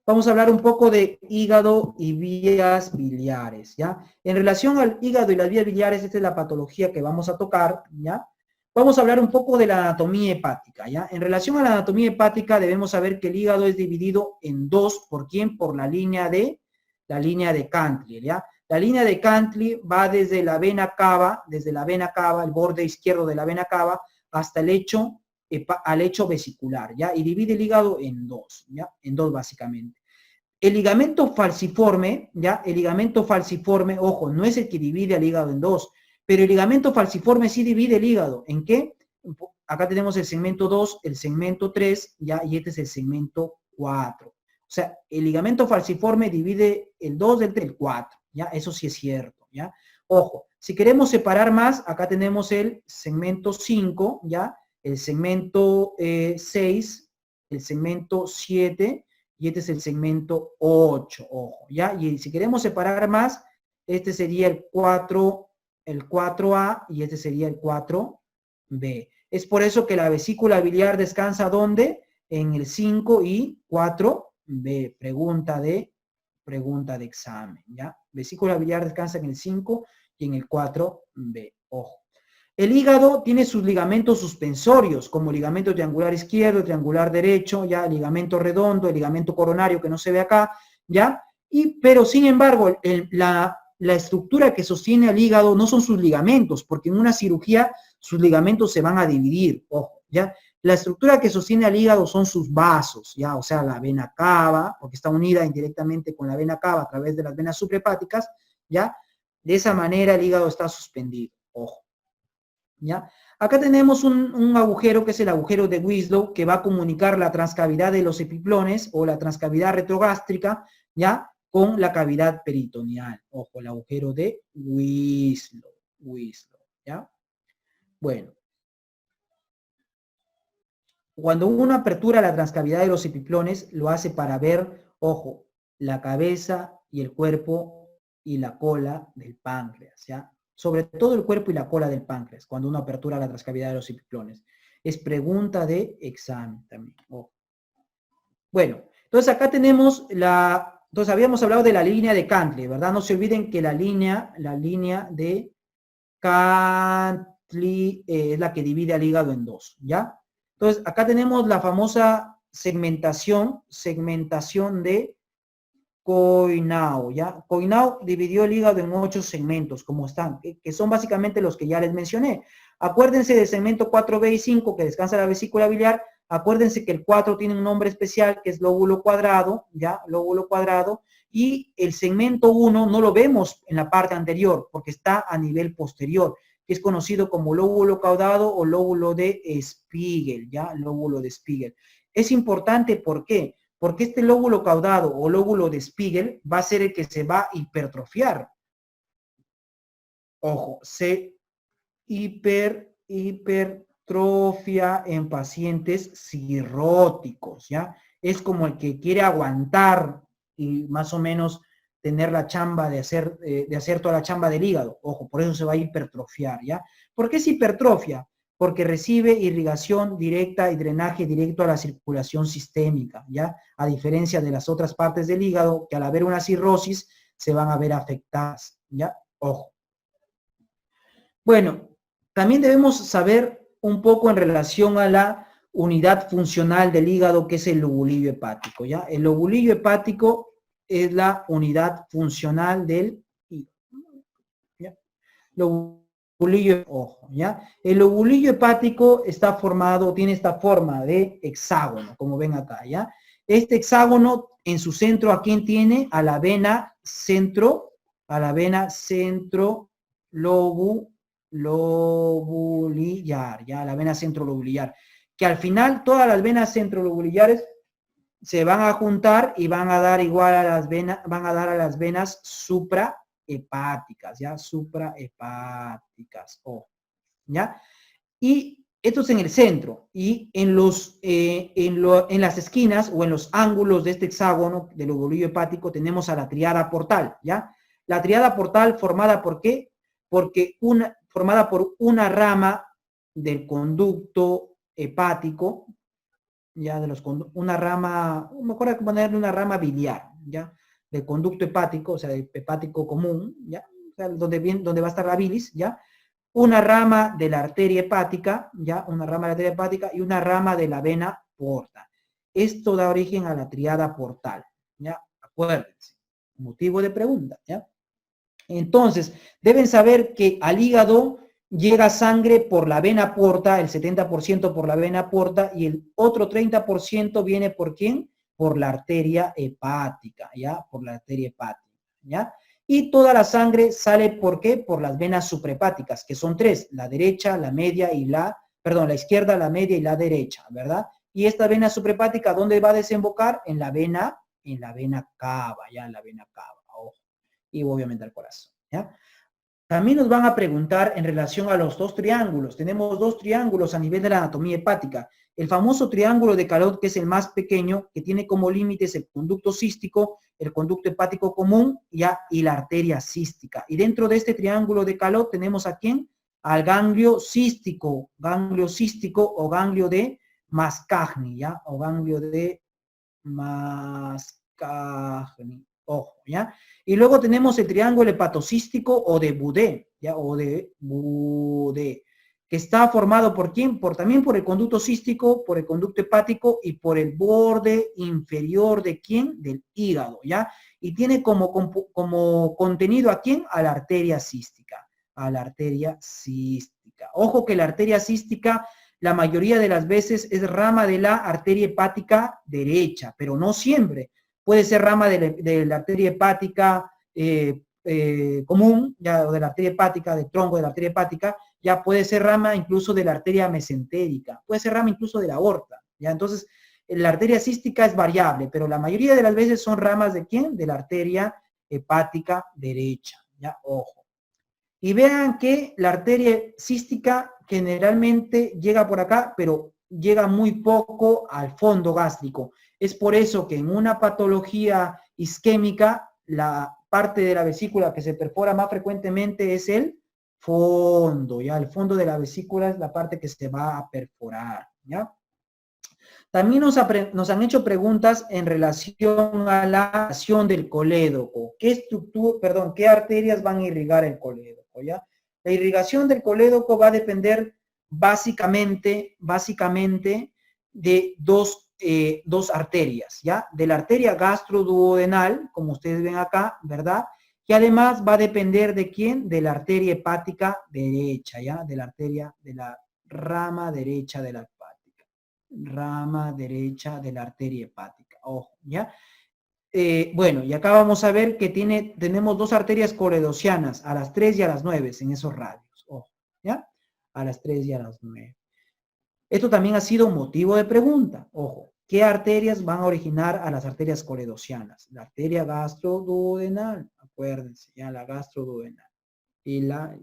vamos a hablar un poco de hígado y vías biliares, ¿ya? En relación al hígado y las vías biliares, esta es la patología que vamos a tocar, ¿ya? Vamos a hablar un poco de la anatomía hepática, ¿ya? En relación a la anatomía hepática, debemos saber que el hígado es dividido en dos, ¿por quién? Por la línea de Cantley, ¿ya? La línea de Cantley va desde la vena cava, el borde izquierdo de la vena cava, hasta el lecho, al lecho vesicular, ¿ya? Y divide el hígado en dos, ¿ya? En dos básicamente. El ligamento falciforme, ¿ya? El ligamento falciforme, ojo, no es el que divide al hígado en dos, pero el ligamento falciforme sí divide el hígado. ¿En qué? Acá tenemos el segmento 2, el segmento 3, ¿ya? Y este es el segmento 4. O sea, el ligamento falciforme divide el 2 del 3, el 4, ¿ya? Eso sí es cierto, ¿ya? Ojo, si queremos separar más, acá tenemos el segmento 5, ¿ya? El segmento 6, el segmento 7, y este es el segmento 8, ojo, ¿ya? Y si queremos separar más, este sería el 4A y este sería el 4B. Es por eso que la vesícula biliar descansa ¿dónde? En el 5 y 4B. Pregunta de examen, ¿ya? Vesícula biliar descansa en el 5 y en el 4B. Ojo. El hígado tiene sus ligamentos suspensorios, como ligamento triangular izquierdo, triangular derecho, ya, ligamento redondo, el ligamento coronario que no se ve acá, ya, pero sin embargo, la estructura que sostiene al hígado no son sus ligamentos, porque en una cirugía sus ligamentos se van a dividir, ojo, ya. La estructura que sostiene al hígado son sus vasos, ya, o sea, la vena cava, porque está unida indirectamente con la vena cava a través de las venas suprahepáticas, ya. De esa manera el hígado está suspendido, ojo. ¿Ya? Acá tenemos un agujero que es el agujero de Winslow que va a comunicar la transcavidad de los epiplones o la transcavidad retrogástrica, ¿ya? Con la cavidad peritoneal. Ojo, el agujero de Winslow, ¿ya? Bueno. Cuando uno apertura la transcavidad de los epiplones, lo hace para ver, ojo, la cabeza y el cuerpo y la cola del páncreas, ¿ya? Sobre todo el cuerpo y la cola del páncreas, cuando uno apertura la transcavidad de los epiplones. Es pregunta de examen también. Ojo. Bueno, entonces acá tenemos entonces habíamos hablado de la línea de Cantley, ¿verdad? No se olviden que la línea de Cantley es la que divide al hígado en dos, ¿ya? Entonces, acá tenemos la famosa segmentación de Coinau, ¿ya? Coinau dividió el hígado en 8 segmentos, como están, que son básicamente los que ya les mencioné. Acuérdense del segmento 4B y 5, que descansa la vesícula biliar. Acuérdense que el 4 tiene un nombre especial, que es lóbulo cuadrado, ¿ya? Lóbulo cuadrado. Y el segmento 1 no lo vemos en la parte anterior, porque está a nivel posterior, que es conocido como lóbulo caudado o lóbulo de Spiegel, ¿ya? Lóbulo de Spiegel. Es importante, ¿por qué? Porque este lóbulo caudado o lóbulo de Spiegel va a ser el que se va a hipertrofiar. Ojo, se hipertrofia en pacientes cirróticos, ¿ya? Es como el que quiere aguantar y más o menos tener la chamba de hacer toda la chamba del hígado. Ojo, por eso se va a hipertrofiar, ¿ya? ¿Por qué es hipertrofia? Porque recibe irrigación directa y drenaje directo a la circulación sistémica, ¿ya? A diferencia de las otras partes del hígado, que al haber una cirrosis se van a ver afectadas, ¿ya? Ojo. Bueno, también debemos saber un poco en relación a la unidad funcional del hígado, que es el lobulillo hepático, ¿ya? El lobulillo hepático es la unidad funcional del hígado, ¿ya? Lobulillo, ojo, ¿ya? El lobulillo hepático está formado, tiene esta forma de hexágono, como ven acá, ¿ya? Este hexágono, en su centro, ¿a quién tiene? A la vena centro lobulillar, ¿ya? La vena centrolobulillar. Que al final todas las venas centrolobulillares se van a juntar y van a dar igual a las venas, van a dar a las venas suprahepáticas, ¿ya? Suprahepáticas, ojo, ¿ya? Y esto es en el centro. Y en las esquinas o en los ángulos de este hexágono del lobulillo hepático tenemos a la triada portal, ¿ya? La triada portal formada ¿por qué? Formada por una rama del conducto hepático, ya, una rama, me acuerdo que ponerle una rama biliar, ya, del conducto hepático, o sea, del hepático común, ya, o sea, donde va a estar la bilis, ya, una rama de la arteria hepática, ya, una rama de la arteria hepática y una rama de la vena porta. Esto da origen a la triada portal, ya, acuérdense, motivo de pregunta, ya. Entonces, deben saber que al hígado llega sangre por la vena porta, el 70% por la vena porta y el otro 30% viene por ¿quién? Por la arteria hepática, ¿ya? Por la arteria hepática, ¿ya? Y toda la sangre sale, ¿por qué? Por las venas suprahepáticas, que son tres, la derecha, la media y la izquierda, la media y la derecha, ¿verdad? Y esta vena suprahepática, ¿dónde va a desembocar? En la vena cava, ¿ya? En la vena cava, ojo. Y obviamente al corazón, ¿ya? También nos van a preguntar en relación a los dos triángulos. Tenemos dos triángulos a nivel de la anatomía hepática. El famoso triángulo de Carot, que es el más pequeño, que tiene como límites el conducto cístico, el conducto hepático común ¿ya? Y la arteria cística. Y dentro de este triángulo de Carot tenemos a ¿quién? Al ganglio cístico o ganglio de Mascagni, ¿ya? O ganglio de Mascagni. Ojo, ¿ya? Y luego tenemos el triángulo hepatocístico o de Boudet, ¿ya? O de Boudet, que está formado por ¿quién? También por el conducto cístico, por el conducto hepático y por el borde inferior de ¿quién? Del hígado, ¿ya? Y tiene como contenido a ¿quién? A la arteria cística, a la arteria cística. Ojo que la arteria cística la mayoría de las veces es rama de la arteria hepática derecha, pero no siempre. Puede ser rama de la arteria hepática común, ya, o de la arteria hepática, del tronco de la arteria hepática, ya puede ser rama incluso de la arteria mesentérica, puede ser rama incluso de la aorta, ya. Entonces, la arteria cística es variable, pero la mayoría de las veces son ramas de ¿quién? De la arteria hepática derecha, ya, ojo. Y vean que la arteria cística generalmente llega por acá, pero llega muy poco al fondo gástrico. Es por eso que en una patología isquémica, la parte de la vesícula que se perfora más frecuentemente es el fondo, ¿ya? El fondo de la vesícula es la parte que se va a perforar, ¿ya? También nos han hecho preguntas en relación a la acción del colédoco. ¿Qué arterias van a irrigar el colédoco, ya? La irrigación del colédoco va a depender básicamente de dos arterias, ¿ya? De la arteria gastroduodenal, como ustedes ven acá, ¿verdad? Y además va a depender de ¿quién? De la arteria hepática derecha, ¿ya? De la rama derecha de la rama derecha de la arteria hepática. Ojo, ¿ya? Bueno, y acá vamos a ver que tenemos dos arterias coledocianas, a las 3 y a las 9 en esos radios. Ojo, ¿ya? A las 3 y a las 9. Esto también ha sido un motivo de pregunta. Ojo, ¿qué arterias van a originar a las arterias coledocianas? La arteria gastroduodenal, acuérdense, ya la gastroduodenal. Y la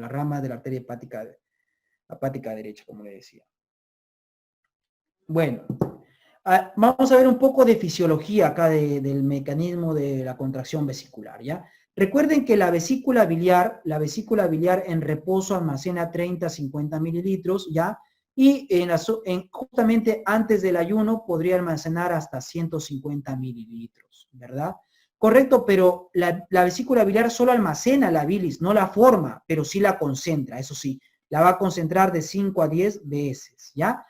rama de la arteria hepática derecha, como le decía. Bueno, vamos a ver un poco de fisiología acá del mecanismo de la contracción vesicular, ¿ya? Recuerden que la vesícula biliar en reposo almacena 30-50 mililitros, ¿ya? Y justamente antes del ayuno podría almacenar hasta 150 mililitros, ¿verdad? Correcto, pero la vesícula biliar solo almacena la bilis, no la forma, pero sí la concentra, eso sí, la va a concentrar de 5 a 10 veces, ¿ya?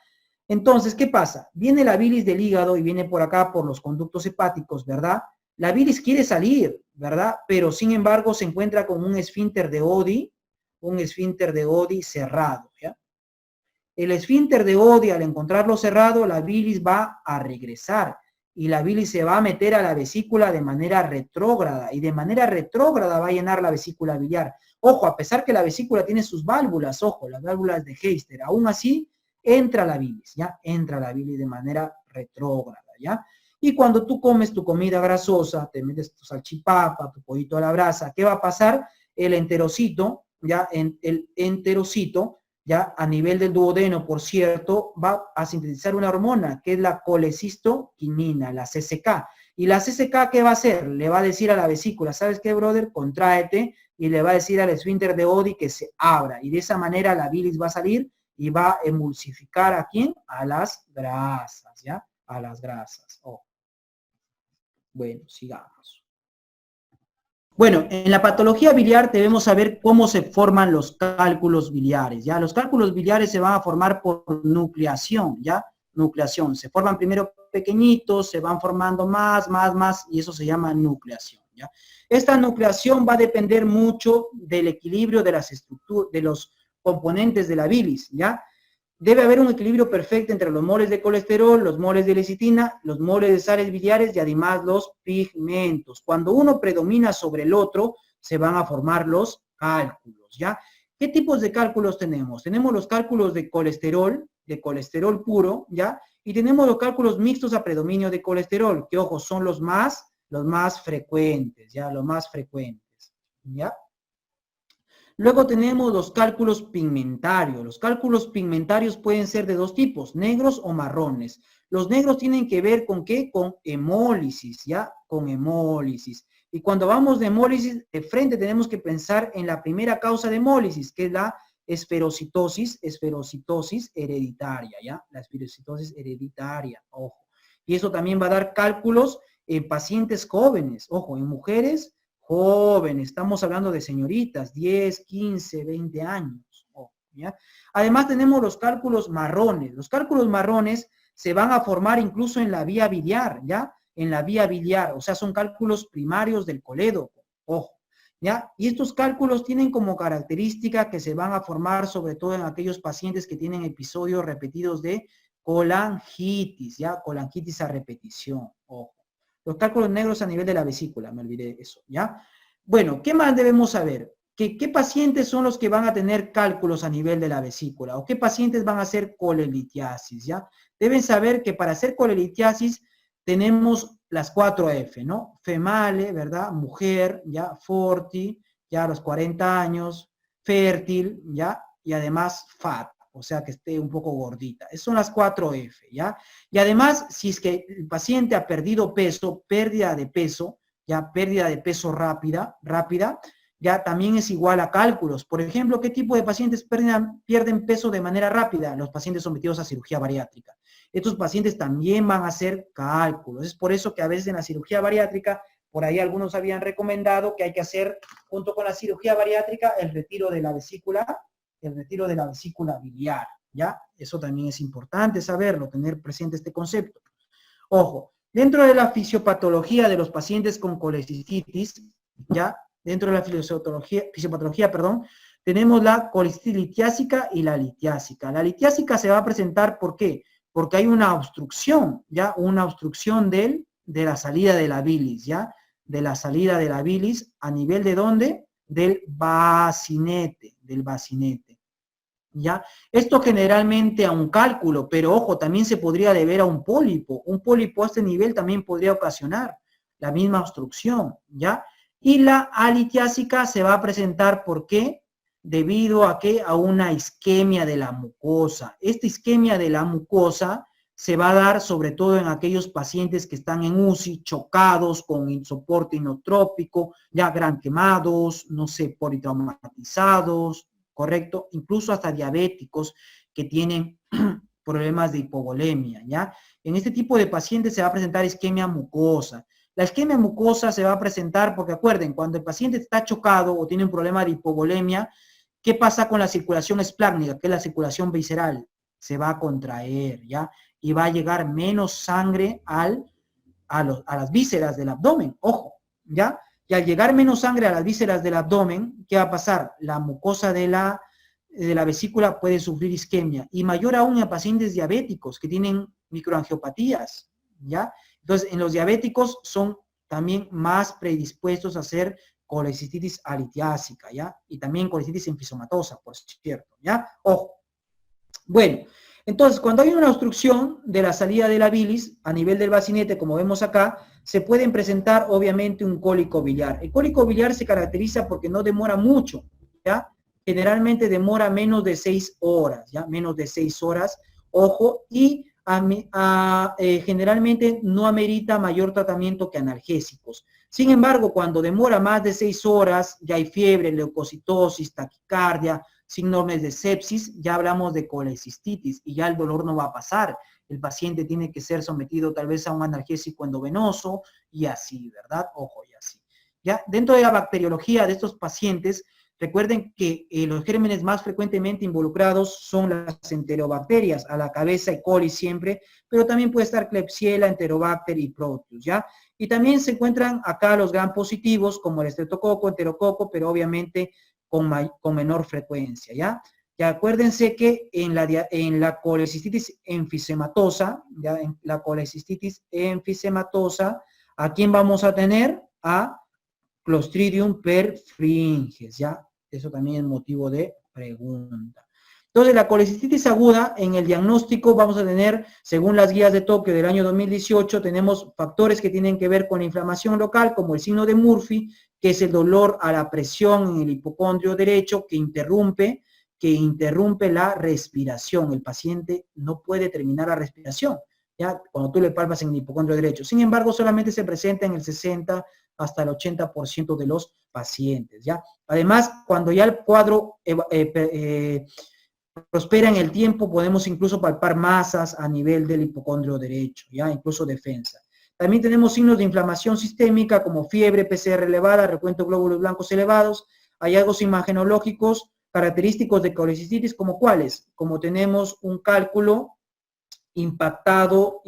Entonces, ¿qué pasa? Viene la bilis del hígado y viene por acá por los conductos hepáticos, ¿verdad? La bilis quiere salir, ¿verdad? Pero sin embargo se encuentra con un esfínter de Oddi cerrado, ¿ya? El esfínter de Oddi, al encontrarlo cerrado, la bilis va a regresar y la bilis se va a meter a la vesícula de manera retrógrada y de manera retrógrada va a llenar la vesícula biliar. Ojo, a pesar que la vesícula tiene sus válvulas, ojo, las válvulas de Heister, aún así entra la bilis, ¿ya? Entra la bilis de manera retrógrada, ¿ya? Y cuando tú comes tu comida grasosa, te metes tu salchipapa, tu pollito a la brasa, ¿qué va a pasar? El enterocito, ¿ya? El enterocito, ¿ya? A nivel del duodeno, por cierto, va a sintetizar una hormona, que es la colecistoquinina, la CCK. Y la CCK, ¿qué va a hacer? Le va a decir a la vesícula, ¿sabes qué, brother? Contráete, y le va a decir al esfínter de Oddi que se abra. Y de esa manera la bilis va a salir y va a emulsificar ¿a quién? A las grasas, ¿ya? A las grasas. Oh. Bueno, sigamos. Bueno, en la patología biliar debemos saber cómo se forman los cálculos biliares, ¿ya? Los cálculos biliares se van a formar por nucleación, ¿ya? Nucleación. Se forman primero pequeñitos, se van formando más, y eso se llama nucleación, ¿ya? Esta nucleación va a depender mucho del equilibrio de las estructuras, de los componentes de la bilis, ¿ya? Debe haber un equilibrio perfecto entre los moles de colesterol, los moles de lecitina, los moles de sales biliares y además los pigmentos. Cuando uno predomina sobre el otro, se van a formar los cálculos, ¿ya? ¿Qué tipos de cálculos tenemos? Tenemos los cálculos de colesterol puro, ¿ya? Y tenemos los cálculos mixtos a predominio de colesterol, que, ojo, son los más frecuentes, ¿ya? Los más frecuentes, ¿ya? Luego tenemos los cálculos pigmentarios. Los cálculos pigmentarios pueden ser de dos tipos, negros o marrones. Los negros tienen que ver con ¿qué? Con hemólisis, ¿ya? Con hemólisis. Y cuando vamos de hemólisis, de frente tenemos que pensar en la primera causa de hemólisis, que es la esferocitosis hereditaria, ¿ya? La esferocitosis hereditaria, ojo. Y eso también va a dar cálculos en pacientes jóvenes, ojo, en mujeres jóvenes, estamos hablando de señoritas, 10, 15, 20 años. ¿Ya? Además tenemos los cálculos marrones. Los cálculos marrones se van a formar incluso en la vía biliar, ¿ya? En la vía biliar, o sea, son cálculos primarios del colédoco, ojo, ¿ya? Y estos cálculos tienen como característica que se van a formar sobre todo en aquellos pacientes que tienen episodios repetidos de colangitis, ¿ya? Colangitis a repetición, ojo. Los cálculos negros a nivel de la vesícula, me olvidé eso, ¿ya? Bueno, ¿qué más debemos saber? ¿Qué pacientes son los que van a tener cálculos a nivel de la vesícula? ¿O qué pacientes van a hacer colelitiasis, ya? Deben saber que para hacer colelitiasis tenemos las 4F, ¿no? Female, ¿verdad? Mujer, ¿ya? Forti, ya a los 40 años, fértil, ¿ya? Y además fat, o sea, que esté un poco gordita. Esas son las 4F, ¿ya? Y además, si es que el paciente ha perdido peso, pérdida de peso, ya pérdida de peso rápida, ya también es igual a cálculos. Por ejemplo, ¿qué tipo de pacientes pierden peso de manera rápida? Los pacientes sometidos a cirugía bariátrica. Estos pacientes también van a hacer cálculos. Es por eso que a veces en la cirugía bariátrica, por ahí algunos habían recomendado que hay que hacer, junto con la cirugía bariátrica, el retiro de la vesícula biliar, ¿ya? Eso también es importante saberlo, tener presente este concepto. Ojo, dentro de la fisiopatología de los pacientes con colecistitis, ¿ya? Dentro de la fisiopatología, tenemos la colecistitis litiásica y la litiásica. La litiásica se va a presentar, ¿por qué? Porque hay una obstrucción, ¿ya? Una obstrucción de la salida de la bilis, ¿ya? De la salida de la bilis, ¿a nivel de dónde? Del bacinete, ¿ya? Esto generalmente a un cálculo, pero ojo, también se podría deber a un pólipo. Un pólipo a este nivel también podría ocasionar la misma obstrucción, ¿ya? Y la alitiásica se va a presentar, ¿por qué? Debido a que a una isquemia de la mucosa. Esta isquemia de la mucosa se va a dar sobre todo en aquellos pacientes que están en UCI, chocados, con soporte inotrópico, ya gran quemados, no sé, politraumatizados, ¿correcto? Incluso hasta diabéticos que tienen problemas de hipovolemia, ¿ya? En este tipo de pacientes se va a presentar isquemia mucosa. La isquemia mucosa se va a presentar porque, acuerden, cuando el paciente está chocado o tiene un problema de hipovolemia, ¿qué pasa con la circulación esplácnica, que es la circulación visceral? Se va a contraer, ¿ya? Y va a llegar menos sangre a las vísceras del abdomen, ojo, ¿ya? Y al llegar menos sangre a las vísceras del abdomen, ¿qué va a pasar? La mucosa de la vesícula puede sufrir isquemia, y mayor aún a pacientes diabéticos que tienen microangiopatías, ¿ya? Entonces, en los diabéticos son también más predispuestos a hacer colecistitis alitiásica, ¿ya? Y también colecistitis enfisomatosa, por cierto, ¿ya? Ojo. Bueno, entonces, cuando hay una obstrucción de la salida de la bilis a nivel del bacinete, como vemos acá, se pueden presentar, obviamente, un cólico biliar. El cólico biliar se caracteriza porque no demora mucho, ¿ya? Generalmente demora menos de 6 horas, ¿ya? Menos de 6 horas, ojo, y generalmente no amerita mayor tratamiento que analgésicos. Sin embargo, cuando demora más de 6 horas, ya hay fiebre, leucocitosis, taquicardia, signos de sepsis, ya hablamos de colecistitis y ya el dolor no va a pasar. El paciente tiene que ser sometido tal vez a un analgésico endovenoso y así, ¿verdad? Ojo, y así. Ya, dentro de la bacteriología de estos pacientes, recuerden que los gérmenes más frecuentemente involucrados son las enterobacterias, a la cabeza E. coli siempre, pero también puede estar Klebsiella, Enterobacter y Proteus, ¿ya? Y también se encuentran acá los gram positivos, como el estreptococo, enterococo, pero obviamente con menor frecuencia, ¿ya? Ya acuérdense que en la colecistitis enfisematosa, ¿ya? En la colecistitis enfisematosa, ¿a quién vamos a tener? A Clostridium perfringens, ¿ya? Eso también es motivo de pregunta. Entonces, la colecistitis aguda, en el diagnóstico vamos a tener, según las guías de Tokio del año 2018, tenemos factores que tienen que ver con la inflamación local, como el signo de Murphy, que es el dolor a la presión en el hipocondrio derecho, que interrumpe la respiración. El paciente no puede terminar la respiración, ¿ya? Cuando tú le palpas en el hipocondrio derecho. Sin embargo, solamente se presenta en el 60 hasta el 80% de los pacientes, ¿ya? Además, cuando ya el cuadro prospera en el tiempo, podemos incluso palpar masas a nivel del hipocondrio derecho, ¿ya? Incluso defensa. También tenemos signos de inflamación sistémica como fiebre, PCR elevada, recuento de glóbulos blancos elevados, hallazgos imagenológicos característicos de colecistitis, como cuáles, como tenemos un cálculo impactado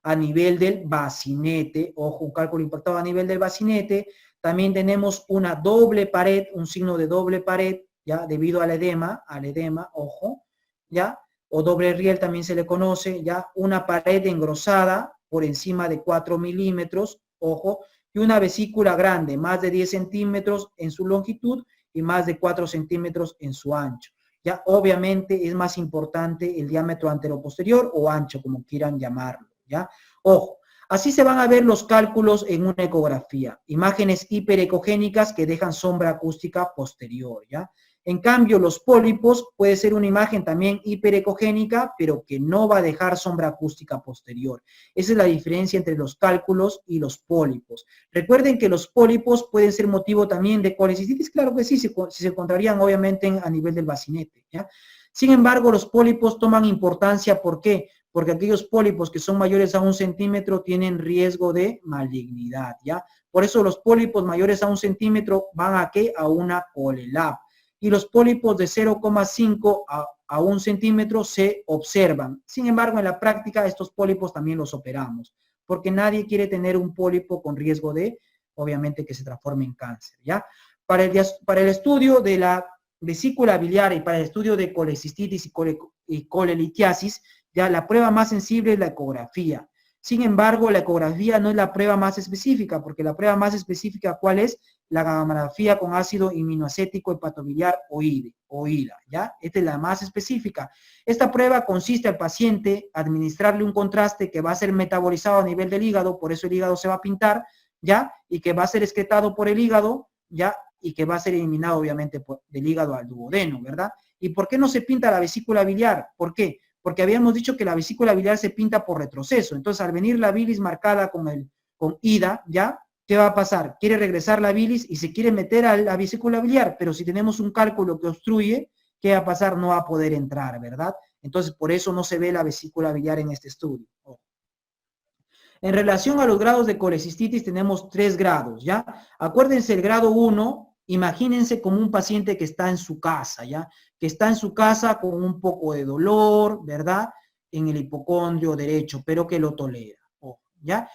a nivel del bacinete, ojo, un cálculo impactado a nivel del bacinete. También tenemos una doble pared, un signo de doble pared, ya, debido al edema, ojo, ya, o doble riel también se le conoce, ya, una pared engrosada por encima de 4 milímetros, ojo, y una vesícula grande, más de 10 centímetros en su longitud y más de 4 centímetros en su ancho. Ya, obviamente es más importante el diámetro anteroposterior o ancho, como quieran llamarlo, ¿ya? Ojo, así se van a ver los cálculos en una ecografía, imágenes hiperecogénicas que dejan sombra acústica posterior, ¿ya? En cambio, los pólipos puede ser una imagen también hiperecogénica, pero que no va a dejar sombra acústica posterior. Esa es la diferencia entre los cálculos y los pólipos. Recuerden que los pólipos pueden ser motivo también de colecistitis, claro que sí, si se encontrarían obviamente a nivel del bacinete, ¿ya? Sin embargo, los pólipos toman importancia, ¿por qué? Porque aquellos pólipos que son mayores a 1 centímetro tienen riesgo de malignidad, ¿ya? Por eso los pólipos mayores a 1 centímetro van a ¿qué? A una ColeLab. Y los pólipos de 0,5 a 1 centímetro se observan. Sin embargo, en la práctica estos pólipos también los operamos, porque nadie quiere tener un pólipo con riesgo de, obviamente, que se transforme en cáncer, ¿ya? Para el estudio de la vesícula biliar y para el estudio de colecistitis y colelitiasis, ya la prueba más sensible es la ecografía. Sin embargo, la ecografía no es la prueba más específica, porque la prueba más específica, ¿cuál es? La gamografía con ácido aminoacético hepatobiliar o IDA, ¿ya? Esta es la más específica. Esta prueba consiste al paciente administrarle un contraste que va a ser metabolizado a nivel del hígado, por eso el hígado se va a pintar, ¿ya? Y que va a ser excretado por el hígado, ¿ya? Y que va a ser eliminado, obviamente, del hígado al duodeno, ¿verdad? ¿Y por qué no se pinta la vesícula biliar? ¿Por qué? Porque habíamos dicho que la vesícula biliar se pinta por retroceso. Entonces, al venir la bilis marcada con IDA, ¿ya? ¿Qué va a pasar? Quiere regresar la bilis y se quiere meter a la vesícula biliar, pero si tenemos un cálculo que obstruye, ¿qué va a pasar? No va a poder entrar, ¿verdad? Entonces, por eso no se ve la vesícula biliar en este estudio. En relación a los grados de colecistitis, tenemos 3 grados, ¿ya? Acuérdense, el grado 1, imagínense como un paciente que está en su casa, ¿ya? Que está en su casa con un poco de dolor, ¿verdad? En el hipocondrio derecho, pero que lo tolera, ¿ya?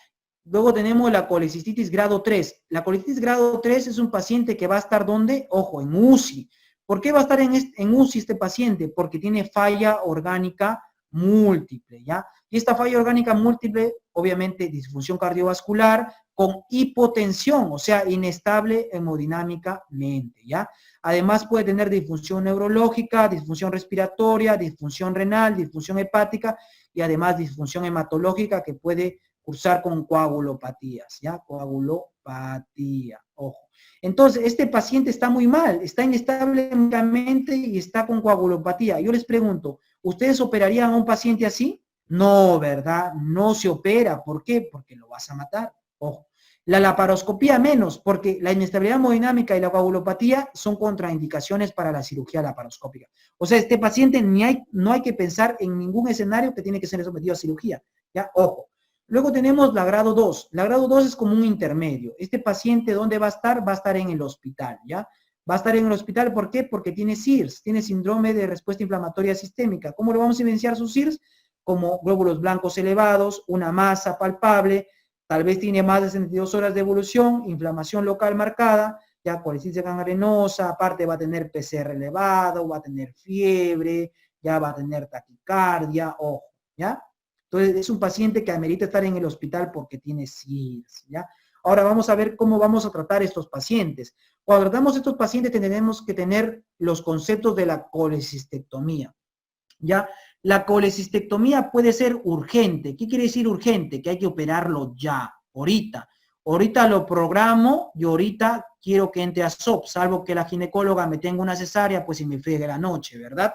Luego tenemos la colecistitis grado 3. La colecistitis grado 3 es un paciente que va a estar, ¿dónde? Ojo, en UCI. ¿Por qué va a estar en UCI este paciente? Porque tiene falla orgánica múltiple, ¿ya? Y esta falla orgánica múltiple, obviamente, disfunción cardiovascular con hipotensión, o sea, inestable hemodinámicamente, ¿ya? Además puede tener disfunción neurológica, disfunción respiratoria, disfunción renal, disfunción hepática y además disfunción hematológica que puede cursar con coagulopatías, ¿ya? Coagulopatía, ojo. Entonces, este paciente está muy mal, está inestable hemodinámicamente y está con coagulopatía. Yo les pregunto, ¿ustedes operarían a un paciente así? No, ¿verdad? No se opera. ¿Por qué? Porque lo vas a matar. Ojo. La laparoscopía menos, porque la inestabilidad hemodinámica y la coagulopatía son contraindicaciones para la cirugía laparoscópica. O sea, este paciente no hay que pensar en ningún escenario que tiene que ser sometido a cirugía. ¿Ya? Ojo. Luego tenemos la grado 2. La grado 2 es como un intermedio. Este paciente, ¿dónde va a estar? Va a estar en el hospital, ¿ya? Va a estar en el hospital, ¿por qué? Porque tiene SIRS, tiene síndrome de respuesta inflamatoria sistémica. ¿Cómo le vamos a evidenciar sus SIRS? Como glóbulos blancos elevados, una masa palpable, tal vez tiene más de 72 horas de evolución, inflamación local marcada, ya colecitis gangrenosa, aparte va a tener PCR elevado, va a tener fiebre, ya va a tener taquicardia, ojo, ¿ya? Entonces es un paciente que amerita estar en el hospital porque tiene SIRS, ¿ya? Ahora vamos a ver cómo vamos a tratar estos pacientes. Cuando tratamos a estos pacientes tenemos que tener los conceptos de la colecistectomía, ¿ya? La colecistectomía puede ser urgente. ¿Qué quiere decir urgente? Que hay que operarlo ya, ahorita. Ahorita lo programo y ahorita quiero que entre a SOP, salvo que la ginecóloga me tenga una cesárea, pues y me friegue la noche, ¿verdad?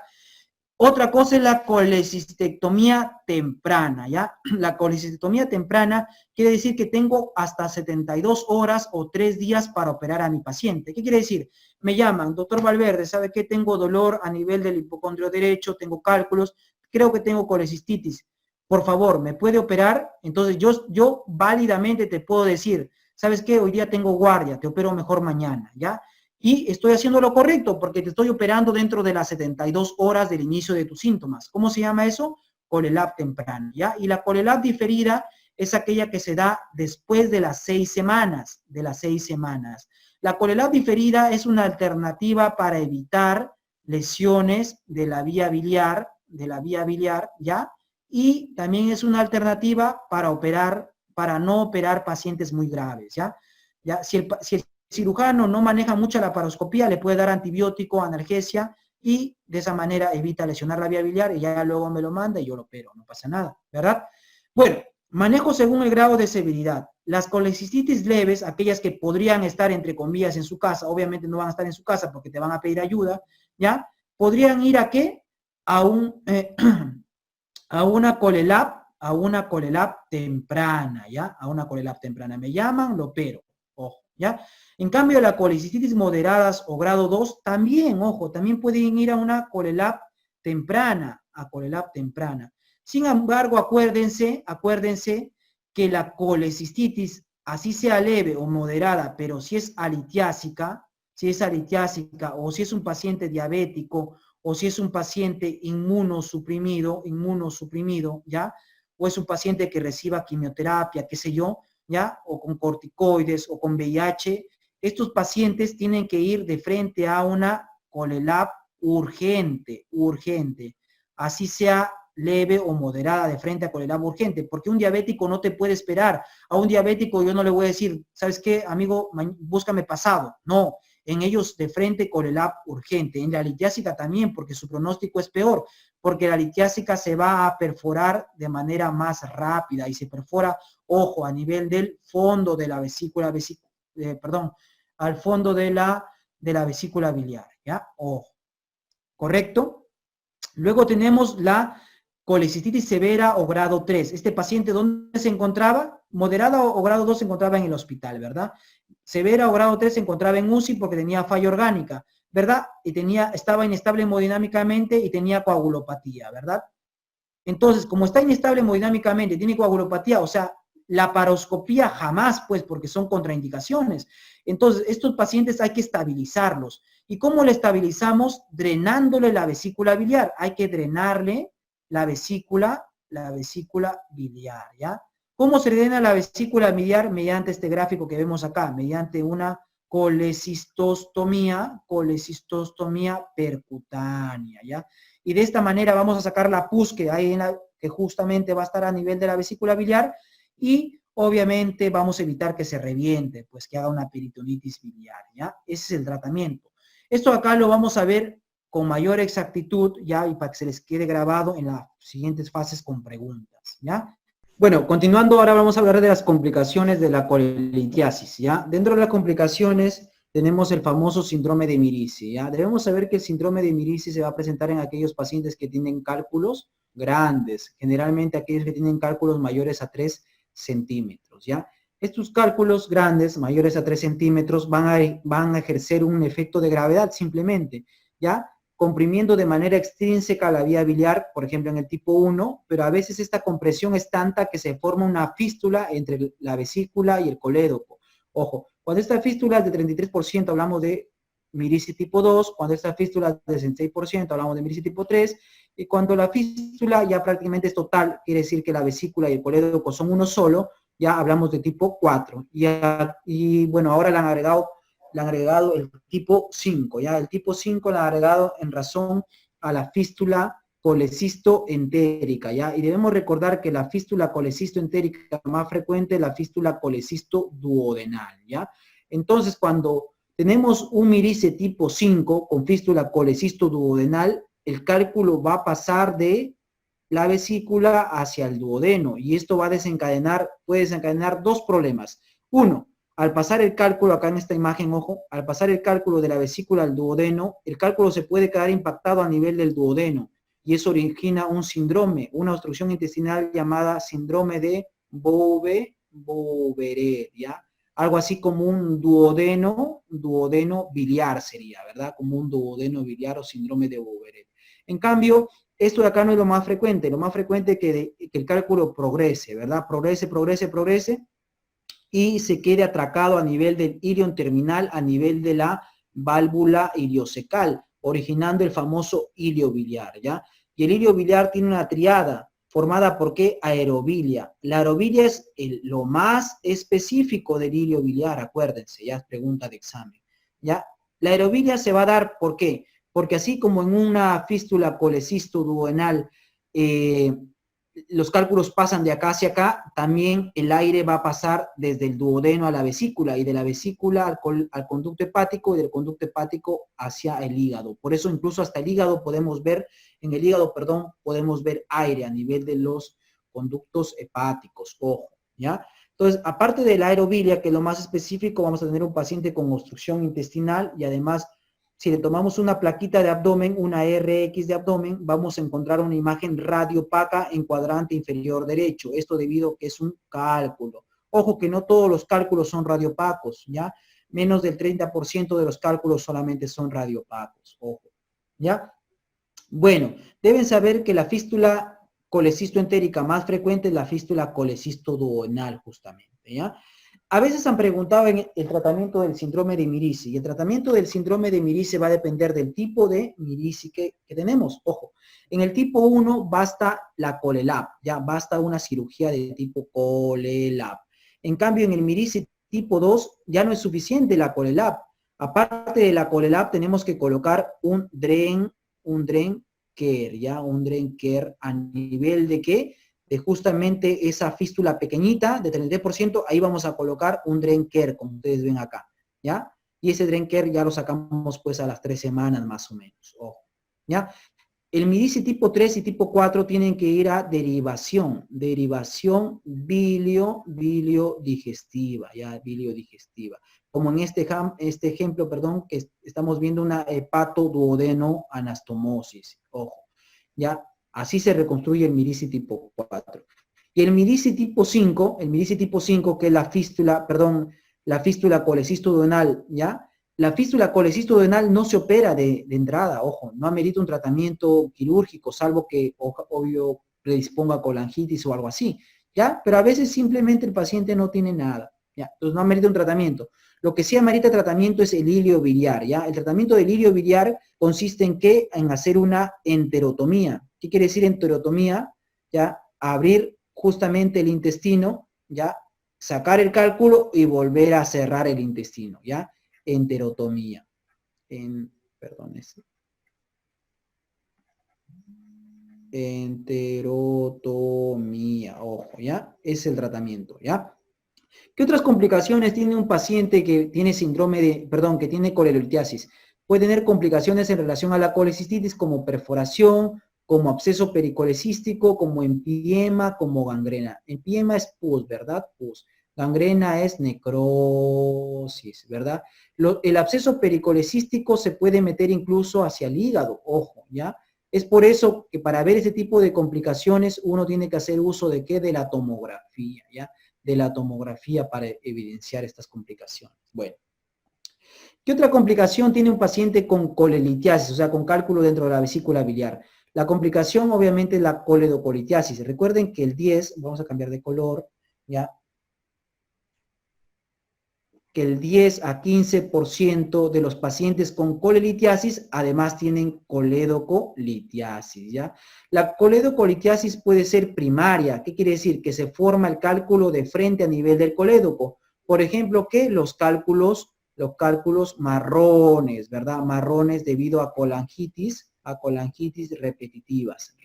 Otra cosa es la colecistectomía temprana, ¿ya? La colecistectomía temprana quiere decir que tengo hasta 72 horas o 3 días para operar a mi paciente. ¿Qué quiere decir? Me llaman, doctor Valverde, ¿sabe qué? Tengo dolor a nivel del hipocondrio derecho, tengo cálculos, creo que tengo colecistitis. Por favor, ¿me puede operar? Entonces yo válidamente te puedo decir, ¿sabes qué? Hoy día tengo guardia, te opero mejor mañana, ¿ya? Y estoy haciendo lo correcto porque te estoy operando dentro de las 72 horas del inicio de tus síntomas. ¿Cómo se llama eso? Colelab temprana, ¿ya? Y la Colelab diferida es aquella que se da después de las 6 semanas, La Colelab diferida es una alternativa para evitar lesiones de la vía biliar, ¿ya? Y también es una alternativa para no operar pacientes muy graves, ¿ya? ¿Ya? Si el cirujano no maneja mucha laparoscopía, le puede dar antibiótico, analgesia, y de esa manera evita lesionar la vía biliar y ya luego me lo manda y yo lo opero, no pasa nada, ¿verdad? Bueno, manejo según el grado de severidad. Las colecistitis leves, aquellas que podrían estar entre comillas en su casa, obviamente no van a estar en su casa porque te van a pedir ayuda, ¿ya? ¿Podrían ir a qué? A a una colelab temprana, ¿ya? A una colelab temprana. Me llaman, lo opero, ojo, ¿ya? En cambio, la colecistitis moderadas o grado 2, también, ojo, también pueden ir a una colelab temprana, Sin embargo, acuérdense que la colecistitis, así sea leve o moderada, pero si es alitiásica, o si es un paciente diabético, o si es un paciente inmunosuprimido, ¿ya? O es un paciente que reciba quimioterapia, qué sé yo, ¿ya? O con corticoides o con VIH, estos pacientes tienen que ir de frente a una colelab urgente, así sea leve o moderada, de frente a colelab urgente, porque un diabético no te puede esperar. A un diabético yo no le voy a decir, ¿sabes qué, amigo? Búscame pasado. No, en ellos de frente colelab urgente. En la litiásica también, porque su pronóstico es peor, porque la litiásica se va a perforar de manera más rápida y se perfora, ojo, a nivel del fondo de la vesícula, al fondo de la vesícula biliar, ¿ya? Ojo, ¿correcto? Luego tenemos la colecistitis severa o grado 3. Este paciente, ¿dónde se encontraba? Moderada o grado 2 se encontraba en el hospital, ¿verdad? Severa o grado 3 se encontraba en UCI porque tenía falla orgánica, ¿verdad? Y estaba inestable hemodinámicamente y tenía coagulopatía, ¿verdad? Entonces, como está inestable hemodinámicamente, tiene coagulopatía, o sea, la paroscopía jamás, pues, porque son contraindicaciones. Entonces, estos pacientes hay que estabilizarlos. ¿Y cómo le estabilizamos? Drenándole la vesícula biliar. Hay que drenarle la vesícula biliar, ¿ya? ¿Cómo se drena la vesícula biliar? Mediante este gráfico que vemos acá, mediante una colecistostomía percutánea, ¿ya? Y de esta manera vamos a sacar la pus que hay que justamente va a estar a nivel de la vesícula biliar, y obviamente vamos a evitar que se reviente, pues que haga una peritonitis biliar, ¿ya? Ese es el tratamiento. Esto acá lo vamos a ver con mayor exactitud, ¿ya? Y para que se les quede grabado en las siguientes fases con preguntas, ¿ya? Bueno, continuando, ahora vamos a hablar de las complicaciones de la colelitiasis, ¿ya? Dentro de las complicaciones tenemos el famoso síndrome de Mirici, ¿ya? Debemos saber que el síndrome de Mirici se va a presentar en aquellos pacientes que tienen cálculos grandes, generalmente aquellos que tienen cálculos mayores a 3 centímetros, ¿ya? Estos cálculos grandes, mayores a 3 centímetros, van a ejercer un efecto de gravedad simplemente, ¿ya? Comprimiendo de manera extrínseca la vía biliar, por ejemplo en el tipo 1, pero a veces esta compresión es tanta que se forma una fístula entre la vesícula y el colédoco. Ojo, cuando esta fístula es de 33%, hablamos de mirisis tipo 2, cuando esta fístula es de 66%, hablamos de mirisis tipo 3, y cuando la fístula ya prácticamente es total, quiere decir que la vesícula y el colédoco son uno solo, ya hablamos de tipo 4. Y bueno, ahora le han agregado el tipo 5, ya el tipo 5 le han agregado en razón a la fístula colecisto-entérica, ¿ya? Y debemos recordar que la fístula colecisto-entérica más frecuente es la fístula colecisto-duodenal, ¿ya? Entonces, cuando tenemos un mirice tipo 5 con fístula colecisto-duodenal, el cálculo va a pasar de la vesícula hacia el duodeno, y esto va a puede desencadenar dos problemas. Uno, al pasar el cálculo, acá en esta imagen, ojo, al pasar el cálculo de la vesícula al duodeno, el cálculo se puede quedar impactado a nivel del duodeno, y eso origina un síndrome, una obstrucción intestinal llamada síndrome de Bove-Bouveret, ¿ya? Algo así como un duodeno biliar sería, ¿verdad? Como un duodeno biliar o síndrome de Bouveret. En cambio, esto de acá no es lo más frecuente es que el cálculo progrese, ¿verdad? Progrese, y se quede atracado a nivel del ilion terminal, a nivel de la válvula iliocecal, originando el famoso ilio biliar, ¿ya? Y el ilio biliar tiene una triada, formada por ¿qué? Aerobilia. La aerobilia es lo más específico del ilio biliar, acuérdense, ya es pregunta de examen, ¿ya? La aerobilia se va a dar, ¿por qué? Porque así como en una fístula colecisto-duodenal, los cálculos pasan de acá hacia acá, también el aire va a pasar desde el duodeno a la vesícula, y de la vesícula al conducto hepático, y del conducto hepático hacia el hígado. Por eso incluso hasta el hígado podemos ver aire a nivel de los conductos hepáticos, ojo, ¿ya? Entonces, aparte de la aerobilia, que es lo más específico, vamos a tener un paciente con obstrucción intestinal, y además, si le tomamos una plaquita de abdomen, una RX de abdomen, vamos a encontrar una imagen radiopaca en cuadrante inferior derecho. Esto debido a que es un cálculo. Ojo que no todos los cálculos son radiopacos, ¿ya? Menos del 30% de los cálculos solamente son radiopacos, ojo, ¿ya? Bueno, deben saber que la fístula colecisto-entérica más frecuente es la fístula colecisto-duodenal, justamente, ¿ya? A veces han preguntado en el tratamiento del síndrome de Mirici, y el tratamiento del síndrome de Mirici va a depender del tipo de Mirici que tenemos. Ojo, en el tipo 1 basta la Colelab, ya basta una cirugía de tipo Colelab. En cambio, en el Mirici tipo 2 ya no es suficiente la Colelab. Aparte de la Colelab, tenemos que colocar un Dren Care, ¿ya? Un Dren Care a nivel de ¿qué? De justamente esa fístula pequeñita de 33%, ahí vamos a colocar un Dren Care, como ustedes ven acá, ¿ya? Y ese Dren Care ya lo sacamos pues a las 3 semanas más o menos, ojo, ¿ya? El Mirici tipo 3 y tipo 4 tienen que ir a derivación biliodigestiva, ¿ya? Biliodigestiva. Como en este ejemplo, perdón, que estamos viendo una hepatoduodeno anastomosis, ojo, ¿ya? Así se reconstruye el Mirici tipo 4. Y el Mirici tipo 5, que es la fístula, perdón, la fístula colecisto-duodenal, ¿ya? La fístula colecisto-duodenal no se opera de entrada, ojo, no amerita un tratamiento quirúrgico, salvo que, obvio, predisponga a colangitis o algo así, ¿ya? Pero a veces simplemente el paciente no tiene nada, ¿ya? Entonces no amerita un tratamiento. Lo que sí amerita tratamiento es el ilio biliar, ¿ya? El tratamiento del ilio biliar consiste en ¿qué? En hacer una enterotomía. ¿Qué quiere decir enterotomía? ¿Ya? Abrir justamente el intestino, ¿ya? Sacar el cálculo y volver a cerrar el intestino, ¿ya? Enterotomía. Enterotomía, ojo, ¿ya? Es el tratamiento, ¿ya? ¿Qué otras complicaciones tiene un paciente que tiene que tiene colelitiasis? Puede tener complicaciones en relación a la colecistitis como perforación, como absceso pericolecístico, como empiema, como gangrena. Empiema es pus, ¿verdad? Pus. Gangrena es necrosis, ¿verdad? El absceso pericolecístico se puede meter incluso hacia el hígado, ojo, ¿ya? Es por eso que para ver ese tipo de complicaciones uno tiene que hacer uso de ¿qué? De la tomografía, ¿ya? de la tomografía para evidenciar estas complicaciones. Bueno, ¿qué otra complicación tiene un paciente con colelitiasis, o sea, con cálculo dentro de la vesícula biliar? La complicación, obviamente, es la coledocolitiasis. Recuerden que el 10, vamos a cambiar de color, ¿ya? Que el 10 a 15% de los pacientes con colelitiasis además tienen coledocolitiasis, ¿ya? La coledocolitiasis puede ser primaria. ¿Qué quiere decir? Que se forma el cálculo de frente a nivel del colédoco. Por ejemplo, que los cálculos marrones, ¿verdad? Marrones debido a colangitis repetitivas,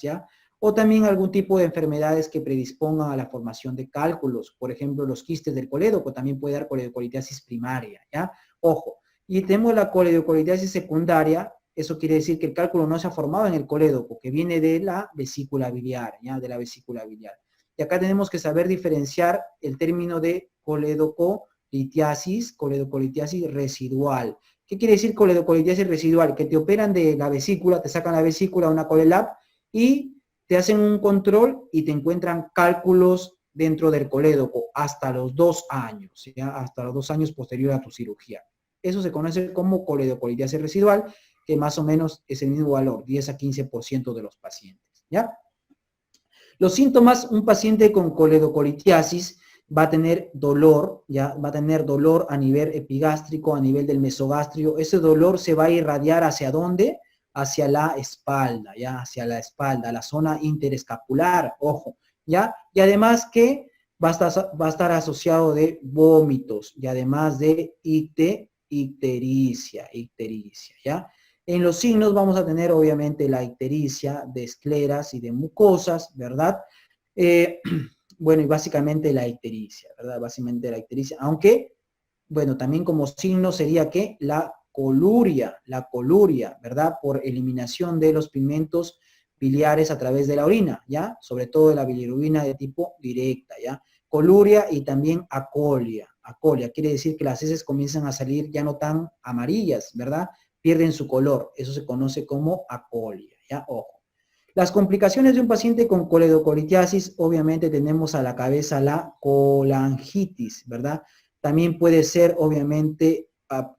¿ya? O también algún tipo de enfermedades que predispongan a la formación de cálculos, por ejemplo, los quistes del colédoco, también puede dar coledocolitiasis primaria, ¿ya? Ojo, y tenemos la coledocolitiasis secundaria, eso quiere decir que el cálculo no se ha formado en el colédoco, que viene de la vesícula biliar, ¿ya? De la vesícula biliar. Y acá tenemos que saber diferenciar el término de coledocolitiasis residual. ¿Qué quiere decir coledocolitiasis residual? Que te operan de la vesícula, te sacan la vesícula, una colelab, y te hacen un control y te encuentran cálculos dentro del colédoco hasta los 2 años, ¿ya? Hasta los 2 años posterior a tu cirugía. Eso se conoce como coledocolitiasis residual, que más o menos es el mismo valor, 10 a 15% de los pacientes, ¿ya? Los síntomas, un paciente con coledocolitiasis va a tener dolor, ¿ya? Va a tener dolor a nivel epigástrico, a nivel del mesogastrio. Ese dolor se va a irradiar ¿hacia dónde? Hacia la espalda, ¿ya? Hacia la espalda, la zona interescapular, ojo, ¿ya? Y además que va a estar asociado de vómitos y además de ictericia, ¿ya? En los signos vamos a tener obviamente la ictericia de escleras y de mucosas, ¿verdad? Bueno, y básicamente la ictericia, ¿verdad? Básicamente la ictericia, aunque, bueno, también como signo sería que la coluria, ¿verdad? Por eliminación de los pigmentos biliares a través de la orina, ¿ya? Sobre todo de la bilirrubina de tipo directa, ¿ya? Coluria y también acolia. Acolia quiere decir que las heces comienzan a salir ya no tan amarillas, ¿verdad? Pierden su color. Eso se conoce como acolia, ¿ya? Ojo. Las complicaciones de un paciente con coledocolitiasis, obviamente tenemos a la cabeza la colangitis, ¿verdad? También puede ser, obviamente,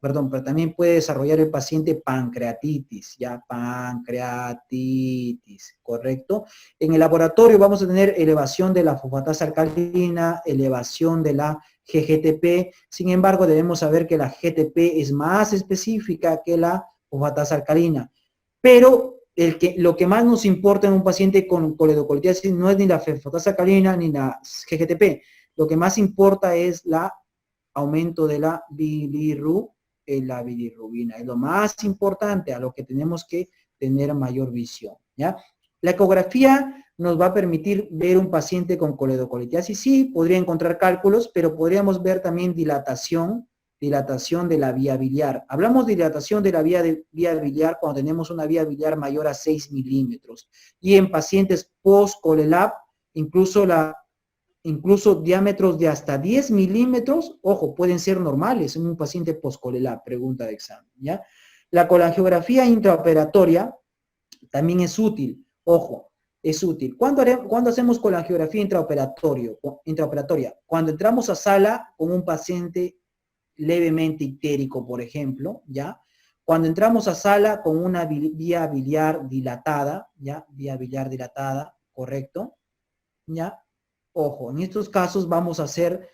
pero también puede desarrollar el paciente pancreatitis, ¿ya? Pancreatitis, ¿correcto? En el laboratorio vamos a tener elevación de la fosfatasa alcalina, elevación de la GGTP, sin embargo debemos saber que la GTP es más específica que la fosfatasa alcalina, pero lo que más nos importa en un paciente con coledocolitiasis no es ni la fosfatasa alcalina ni la GGTP, lo que más importa es el aumento de la bilirrubina, es lo más importante a lo que tenemos que tener mayor visión, ¿ya? La ecografía nos va a permitir ver un paciente con coledocolitiasis, sí, podría encontrar cálculos, pero podríamos ver también dilatación de la vía biliar. Hablamos de dilatación de la vía biliar cuando tenemos una vía biliar mayor a 6 milímetros. Y en pacientes post-colelab, incluso diámetros de hasta 10 milímetros, ojo, pueden ser normales en un paciente post-colelab, pregunta de examen, ¿ya? La colangiografía intraoperatoria también es útil, ojo, es útil. ¿Cuándo hacemos colangiografía intraoperatoria? Cuando entramos a sala con un paciente levemente ictérico, por ejemplo, ¿ya? Cuando entramos a sala con una vía biliar dilatada, ¿ya? Vía biliar dilatada, ¿correcto? ¿Ya? Ojo, en estos casos vamos a hacer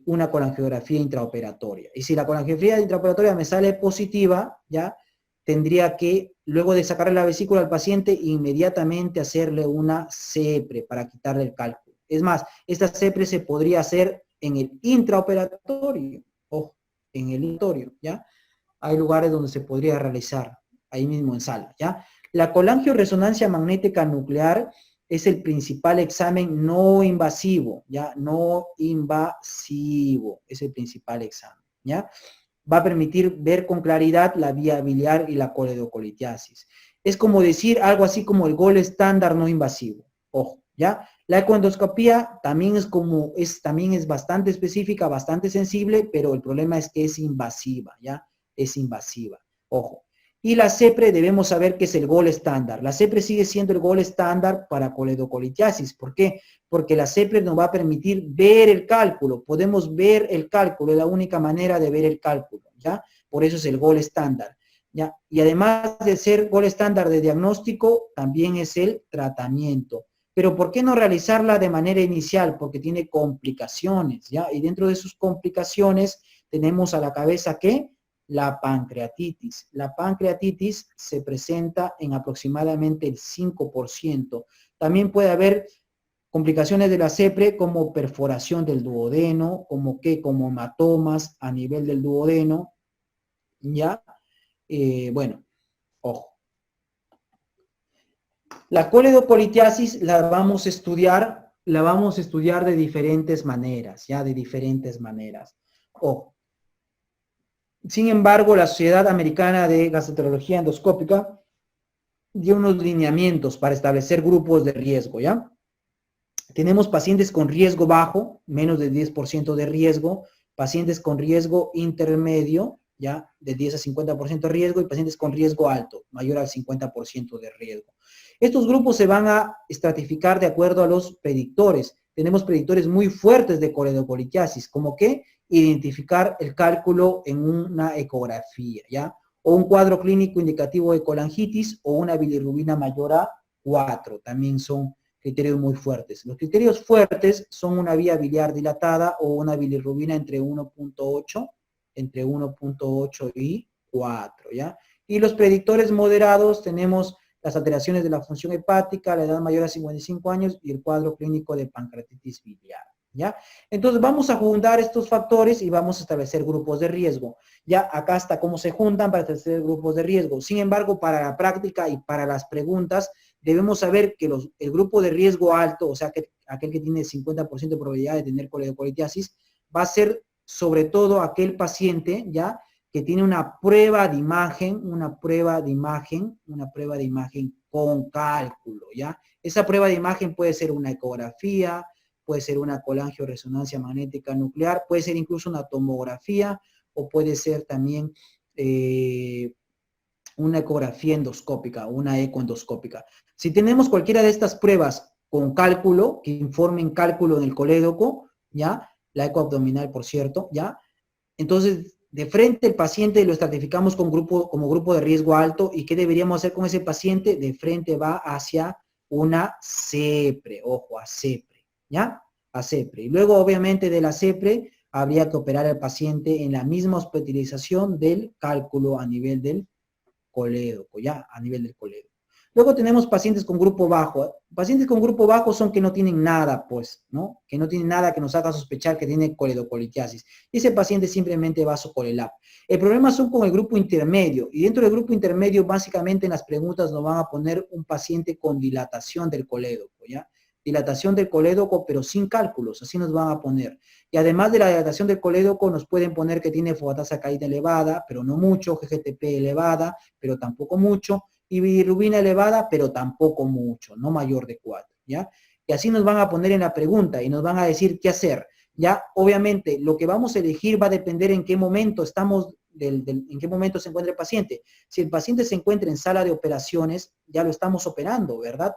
una colangiografía intraoperatoria. Y si la colangiografía intraoperatoria me sale positiva, ¿ya? Tendría que, luego de sacarle la vesícula al paciente, inmediatamente hacerle una CEPRE para quitarle el cálculo. Es más, esta CEPRE se podría hacer en el intraoperatorio, ojo, en el intraoperatorio, ¿ya? Hay lugares donde se podría realizar, ahí mismo en sala, ¿ya? La colangioresonancia magnética nuclear es el principal examen no invasivo, ¿ya? No invasivo, es el principal examen, ¿ya? Va a permitir ver con claridad la vía biliar y la coledocolitiasis. Es como decir algo así como el gol estándar no invasivo, ojo, ¿ya? La ecoendoscopía también es bastante específica, bastante sensible, pero el problema es que es invasiva, ¿ya? Es invasiva, ojo. Y la CEPRE debemos saber que es el gol estándar. La CEPRE sigue siendo el gol estándar para coledocolitiasis. ¿Por qué? Porque la CEPRE nos va a permitir ver el cálculo. Podemos ver el cálculo, es la única manera de ver el cálculo, ¿ya? Por eso es el gol estándar, ¿ya? Y además de ser gol estándar de diagnóstico, también es el tratamiento. Pero ¿por qué no realizarla de manera inicial? Porque tiene complicaciones, ¿ya? Y dentro de sus complicaciones tenemos a la cabeza, ¿qué? La pancreatitis. La pancreatitis se presenta en aproximadamente el 5%. También puede haber complicaciones de la CEPRE como perforación del duodeno, como hematomas a nivel del duodeno, ¿ya? Bueno, ojo. La coledocolitiasis la vamos a estudiar de diferentes maneras, ¿ya? De diferentes maneras. Ojo. Sin embargo, la Sociedad Americana de Gastroenterología Endoscópica dio unos lineamientos para establecer grupos de riesgo, ¿ya? Tenemos pacientes con riesgo bajo, menos del 10% de riesgo, pacientes con riesgo intermedio, ¿ya? De 10 a 50% de riesgo, y pacientes con riesgo alto, mayor al 50% de riesgo. Estos grupos se van a estratificar de acuerdo a los predictores. Tenemos predictores muy fuertes de coledocolitiasis, como que identificar el cálculo en una ecografía, ¿ya? O un cuadro clínico indicativo de colangitis o una bilirrubina mayor a 4, también son criterios muy fuertes. Los criterios fuertes son una vía biliar dilatada o una bilirrubina entre 1.8 y 4, ¿ya? Y los predictores moderados tenemos las alteraciones de la función hepática, la edad mayor a 55 años y el cuadro clínico de pancreatitis biliar, ¿ya? Entonces vamos a juntar estos factores y vamos a establecer grupos de riesgo. Ya acá está cómo se juntan para establecer grupos de riesgo. Sin embargo, para la práctica y para las preguntas, debemos saber que el grupo de riesgo alto, o sea, aquel que tiene 50% de probabilidad de tener coledocolitiasis, va a ser sobre todo aquel paciente, ¿ya?, que tiene una prueba de imagen con cálculo, ¿ya? Esa prueba de imagen puede ser una ecografía, puede ser una colangioresonancia magnética nuclear, puede ser incluso una tomografía, o puede ser también una ecografía endoscópica, una ecoendoscópica. Si tenemos cualquiera de estas pruebas con cálculo, que informen cálculo en el colédoco, ¿ya? La ecoabdominal, por cierto, ¿ya? Entonces, de frente el paciente lo estratificamos como grupo de riesgo alto. ¿Y qué deberíamos hacer con ese paciente? De frente va hacia una CEPRE, ojo, a CEPRE, ¿ya? A CEPRE. Y luego, obviamente, de la CEPRE habría que operar al paciente en la misma hospitalización del cálculo a nivel del colédoco, ya, a nivel del colédoco. Luego tenemos pacientes con grupo bajo. Pacientes con grupo bajo son que no tienen nada, pues, ¿no? Que no tienen nada que nos haga sospechar que tiene coledocolitiasis. Ese paciente simplemente va a su colelab. El problema son con el grupo intermedio. Y dentro del grupo intermedio, básicamente en las preguntas nos van a poner un paciente con dilatación del colédoco, ¿ya? Dilatación del colédoco, pero sin cálculos, así nos van a poner. Y además de la dilatación del colédoco, nos pueden poner que tiene fosfatasa caída elevada, pero no mucho, GGTP elevada, pero tampoco mucho, y bilirrubina elevada, pero tampoco mucho, no mayor de 4, ¿ya? Y así nos van a poner en la pregunta y nos van a decir qué hacer, ¿ya? Obviamente, lo que vamos a elegir va a depender en qué momento estamos, en qué momento se encuentra el paciente. Si el paciente se encuentra en sala de operaciones, ya lo estamos operando, ¿verdad?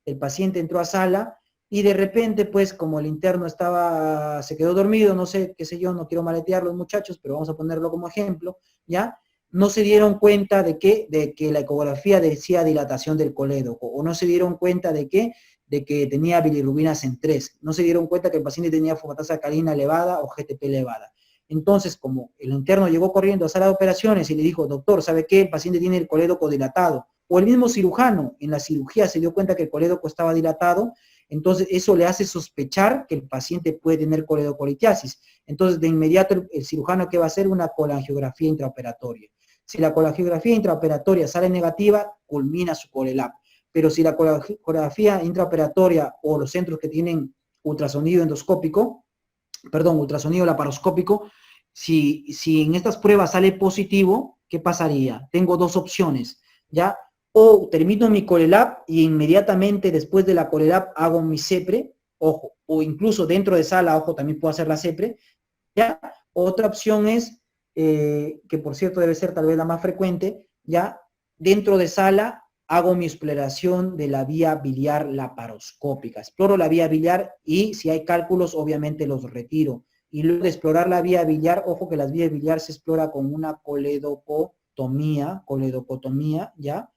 El paciente entró a sala y de repente, pues, como el interno se quedó dormido, no sé, qué sé yo, no quiero maletear a los muchachos, pero vamos a ponerlo como ejemplo, ¿ya? No se dieron cuenta de que la ecografía decía dilatación del colédoco, o no se dieron cuenta de que tenía bilirrubinas en 3, no se dieron cuenta que el paciente tenía fosfatasa alcalina elevada o GTP elevada. Entonces, como el interno llegó corriendo a sala de operaciones y le dijo, doctor, ¿sabe qué? El paciente tiene el colédoco dilatado. O el mismo cirujano en la cirugía se dio cuenta que el colédoco estaba dilatado, entonces eso le hace sospechar que el paciente puede tener coledocolitiasis. Entonces, de inmediato el cirujano, ¿qué va a hacer? Una colangiografía intraoperatoria. Si la colangiografía intraoperatoria sale negativa, culmina su colelab. Pero si la colangiografía intraoperatoria o los centros que tienen ultrasonido endoscópico, ultrasonido laparoscópico, si en estas pruebas sale positivo, ¿qué pasaría? Tengo dos opciones, ¿ya? O termino mi colelab y inmediatamente después de la colelab hago mi CEPRE, ojo, o incluso dentro de sala, ojo, también puedo hacer la CEPRE, ¿ya? Otra opción es, que por cierto debe ser tal vez la más frecuente, ¿ya? dentro de sala, hago mi exploración de la vía biliar laparoscópica. Exploro la vía biliar y si hay cálculos, obviamente los retiro. Y luego de explorar la vía biliar, ojo que la vía biliar se explora con una coledocotomía, ¿ya?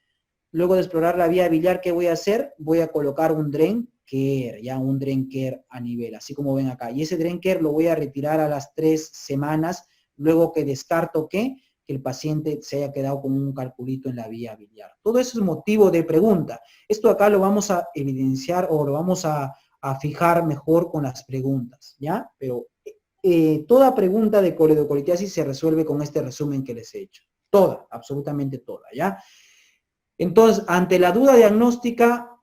Luego de explorar la vía biliar, ¿qué voy a hacer? Voy a colocar un Drenker, ya un Drenker a nivel, así como ven acá. Y ese Drenker lo voy a retirar a las 3 semanas, luego que descarto que el paciente se haya quedado con un calculito en la vía biliar. Todo eso es motivo de pregunta. Esto acá lo vamos a evidenciar o lo vamos a fijar mejor con las preguntas, ¿ya? Pero toda pregunta de coledocolitiasis se resuelve con este resumen que les he hecho. Toda, absolutamente toda, ¿ya? Entonces, ante la duda diagnóstica,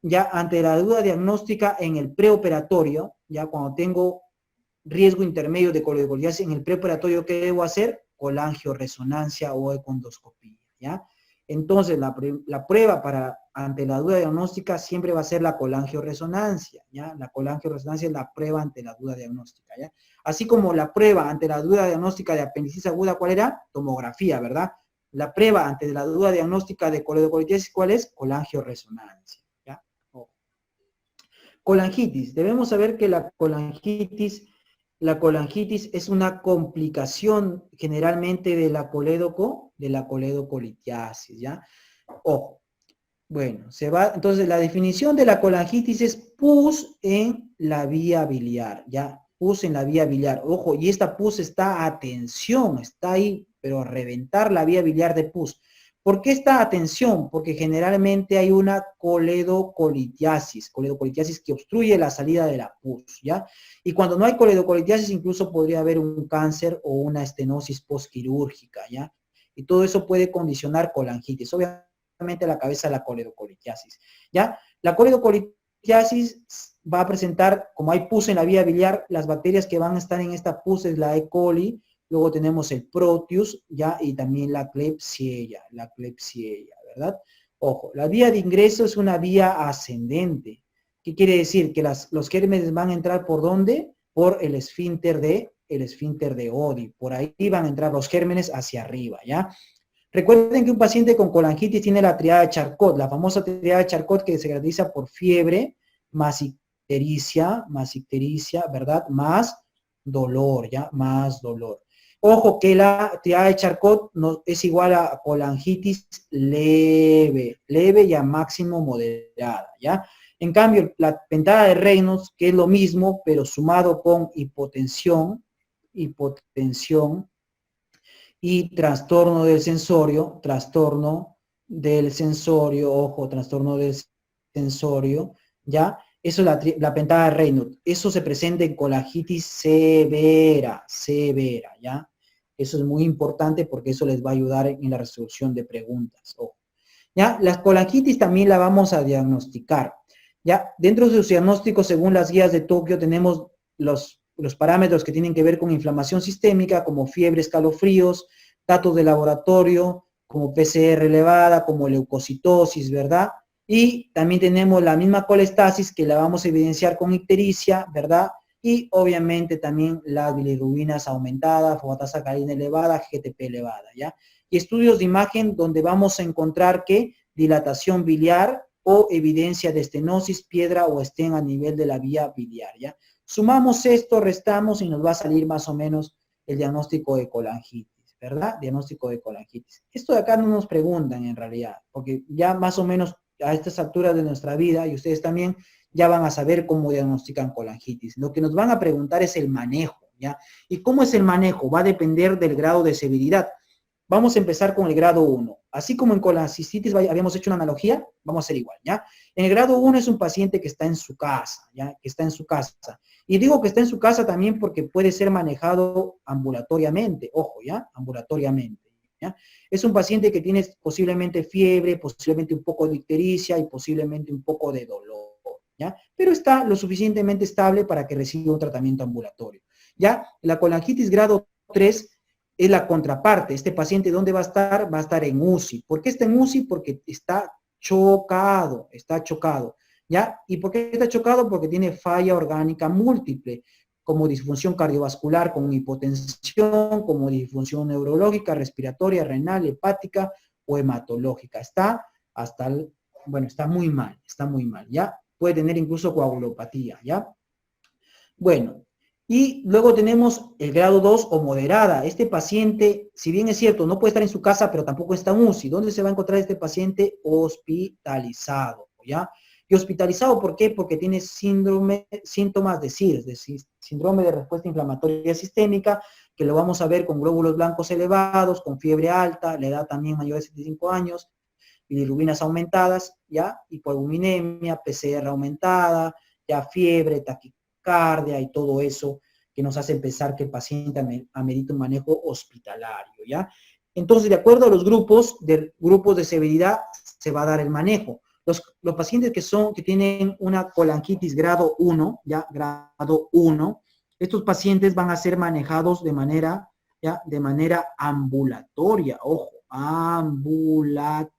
en el preoperatorio, ya cuando tengo riesgo intermedio de coledocolitiasis en el preoperatorio, ¿qué debo hacer? Colangioresonancia o econdoscopía, ¿ya? Entonces, la prueba ante la duda diagnóstica siempre va a ser la colangioresonancia, ¿ya? La colangioresonancia es la prueba ante la duda diagnóstica, ¿ya? Así como la prueba ante la duda diagnóstica de apendicitis aguda, ¿cuál era? Tomografía, ¿verdad? La prueba ante la duda diagnóstica de coledocolitiasis, ¿cuál es? Colangioresonancia, ¿ya? Colangitis. Debemos saber que la colangitis es una complicación generalmente de la coledocolitiasis, ¿ya? Ojo. Bueno, entonces la definición de la colangitis es pus en la vía biliar, ¿ya? Pus en la vía biliar. Ojo, y esta pus está ahí, pero a reventar la vía biliar de pus. ¿Por qué esta atención? Porque generalmente hay una coledocolitiasis que obstruye la salida de la pus, ¿ya? Y cuando no hay coledocolitiasis, incluso podría haber un cáncer o una estenosis postquirúrgica, ¿ya? Y todo eso puede condicionar colangitis. Obviamente la cabeza de la coledocolitiasis, ¿ya? La coledocolitiasis va a presentar, como hay pus en la vía biliar, las bacterias que van a estar en esta pus es la E. coli, luego tenemos el Proteus, ¿ya? Y también la Klebsiella, ¿verdad? Ojo, la vía de ingreso es una vía ascendente. ¿Qué quiere decir? Que los gérmenes van a entrar ¿por dónde? Por el esfínter de Oddi. Por ahí van a entrar los gérmenes hacia arriba, ¿ya? Recuerden que un paciente con colangitis tiene la triada de Charcot, la famosa triada de Charcot que se caracteriza por fiebre, más ictericia, ¿verdad? Más dolor, ¿ya? Más dolor. Ojo que la triada de Charcot no, es igual a colangitis leve y a máximo moderada, ¿ya? En cambio, la pentada de Reynolds, que es lo mismo, pero sumado con hipotensión y trastorno del sensorio, ojo, trastorno del sensorio, ¿ya? Eso es la pentada de Reynolds. Eso se presenta en colangitis severa, ¿ya? Eso es muy importante porque eso les va a ayudar en la resolución de preguntas. Ojo. ¿Ya? La colangitis también la vamos a diagnosticar. ¿Ya? Dentro de sus diagnósticos, según las guías de Tokio, tenemos los parámetros que tienen que ver con inflamación sistémica, como fiebre, escalofríos, datos de laboratorio, como PCR elevada, como leucocitosis, ¿verdad? Y también tenemos la misma colestasis que la vamos a evidenciar con ictericia, ¿verdad? Y obviamente también las bilirrubinas aumentadas, fosfatasa sacarina elevada, GTP elevada, ¿ya? Y estudios de imagen donde vamos a encontrar que dilatación biliar o evidencia de estenosis, piedra o estén a nivel de la vía biliar, ¿ya? Sumamos esto, restamos y nos va a salir más o menos el diagnóstico de colangitis, ¿verdad? Diagnóstico de colangitis. Esto de acá no nos preguntan en realidad, porque ya más o menos a estas alturas de nuestra vida, y ustedes también, ya van a saber cómo diagnostican colangitis. Lo que nos van a preguntar es el manejo, ¿ya? ¿Y cómo es el manejo? Va a depender del grado de severidad. Vamos a empezar con el grado 1. Así como en colecistitis habíamos hecho una analogía, vamos a hacer igual, ¿ya? En el grado 1 es un paciente que está en su casa, ¿ya? Que está en su casa. Y digo que está en su casa también porque puede ser manejado ambulatoriamente, ojo, ¿ya? Ambulatoriamente, ¿ya? Es un paciente que tiene posiblemente fiebre, posiblemente un poco de ictericia y posiblemente un poco de dolor, ¿ya? Pero está lo suficientemente estable para que reciba un tratamiento ambulatorio, ¿ya? La colangitis grado 3 es la contraparte. Este paciente, ¿dónde va a estar? Va a estar en UCI. ¿Por qué está en UCI? Porque está chocado, ¿ya? ¿Y por qué está chocado? Porque tiene falla orgánica múltiple, como disfunción cardiovascular, como hipotensión, como disfunción neurológica, respiratoria, renal, hepática, o hematológica. Está hasta, bueno, está muy mal, ¿ya? Puede tener incluso coagulopatía, ¿ya? Bueno, y luego tenemos el grado 2 o moderada. Este paciente, si bien es cierto, no puede estar en su casa, pero tampoco está en UCI. ¿Dónde se va a encontrar este paciente? Hospitalizado, ¿ya? Y hospitalizado, ¿por qué? Porque tiene síntomas de SIRS, de síndrome de respuesta inflamatoria sistémica, que lo vamos a ver con glóbulos blancos elevados, con fiebre alta, la edad también mayor de 75 años, bilirrubinas aumentadas, ¿ya? Hipoalbuminemia, PCR aumentada, ya fiebre, taquicardia y todo eso que nos hace pensar que el paciente amerita un manejo hospitalario, ¿ya? Entonces, de acuerdo a los grupos de severidad, se va a dar el manejo. Los pacientes que tienen una colangitis grado 1, ¿ya? Grado 1, estos pacientes van a ser manejados de manera, ¿ya? De manera ambulatoria, ojo, ambulatoria.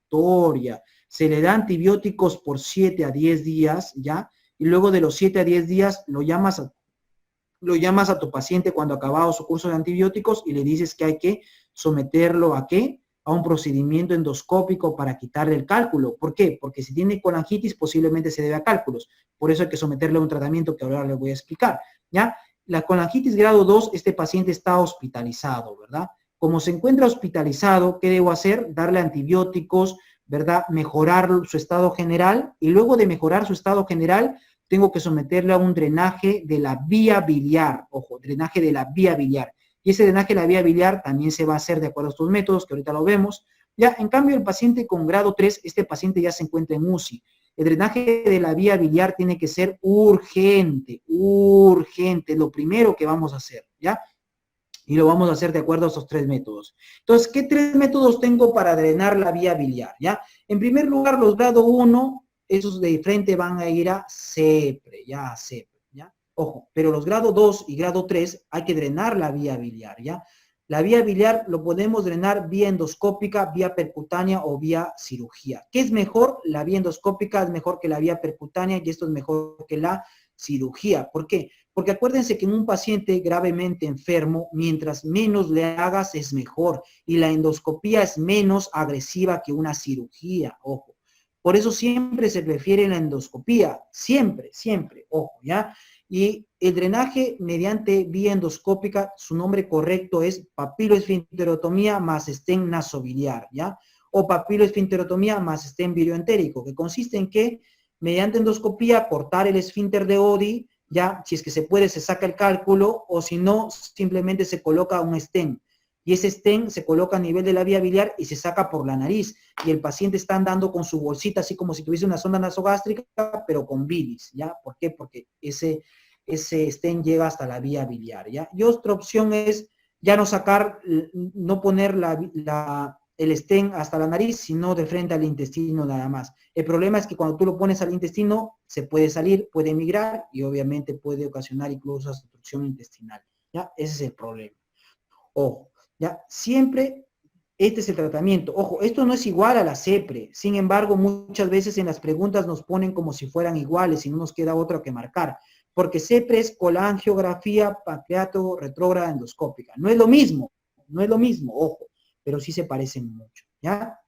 Se le da antibióticos por 7 a 10 días, ¿ya? Y luego de los 7 a 10 días lo llamas a tu paciente cuando ha acabado su curso de antibióticos y le dices que hay que someterlo ¿a qué? A un procedimiento endoscópico para quitarle el cálculo. ¿Por qué? Porque si tiene colangitis posiblemente se debe a cálculos. Por eso hay que someterle a un tratamiento que ahora le voy a explicar, ¿ya? La colangitis grado 2, este paciente está hospitalizado, ¿verdad? Como se encuentra hospitalizado, ¿qué debo hacer? Darle antibióticos, ¿verdad? Mejorar su estado general y luego de mejorar su estado general, tengo que someterle a un drenaje de la vía biliar, ojo, drenaje de la vía biliar. Y ese drenaje de la vía biliar también se va a hacer de acuerdo a estos métodos, que ahorita lo vemos. Ya, en cambio, el paciente con grado 3, este paciente ya se encuentra en UCI. El drenaje de la vía biliar tiene que ser urgente, lo primero que vamos a hacer, ¿ya? Y lo vamos a hacer de acuerdo a esos 3 métodos. Entonces, ¿qué 3 métodos tengo para drenar la vía biliar? ¿Ya? En primer lugar, los grado 1, esos de frente van a ir a CEPRE, ya a CEPRE, ¿ya? Ojo, pero los grado 2 y grado 3 hay que drenar la vía biliar, ¿ya? La vía biliar lo podemos drenar vía endoscópica, vía percutánea o vía cirugía. ¿Qué es mejor? La vía endoscópica es mejor que la vía percutánea y esto es mejor que la cirugía. ¿Por qué? Porque acuérdense que en un paciente gravemente enfermo, mientras menos le hagas es mejor. Y la endoscopía es menos agresiva que una cirugía, ojo. Por eso siempre se prefiere la endoscopía, siempre, ojo, ¿ya? Y el drenaje mediante vía endoscópica, su nombre correcto es papiloesfinterotomía más stent nasobiliar, ¿ya? O papiloesfinterotomía más stent virioentérico, que consiste en que mediante endoscopía cortar el esfínter de Oddi, ya, si es que se puede, se saca el cálculo, o si no, simplemente se coloca un stent. Y ese stent se coloca a nivel de la vía biliar y se saca por la nariz. Y el paciente está andando con su bolsita, así como si tuviese una sonda nasogástrica, pero con bilis, ¿ya? ¿Por qué? Porque ese stent llega hasta la vía biliar, ¿ya? Y otra opción es ya no sacar, no poner el stent hasta la nariz, sino de frente al intestino nada más. El problema es que cuando tú lo pones al intestino, se puede salir, puede emigrar y obviamente puede ocasionar incluso obstrucción intestinal, ¿ya? Ese es el problema. Ojo, ¿ya? Siempre este es el tratamiento. Ojo, esto no es igual a la CEPRE. Sin embargo, muchas veces en las preguntas nos ponen como si fueran iguales y no nos queda otro que marcar. Porque CEPRE es colangiografía pancreato retrógrada endoscópica. No es lo mismo, ojo, pero sí se parecen mucho, ¿ya?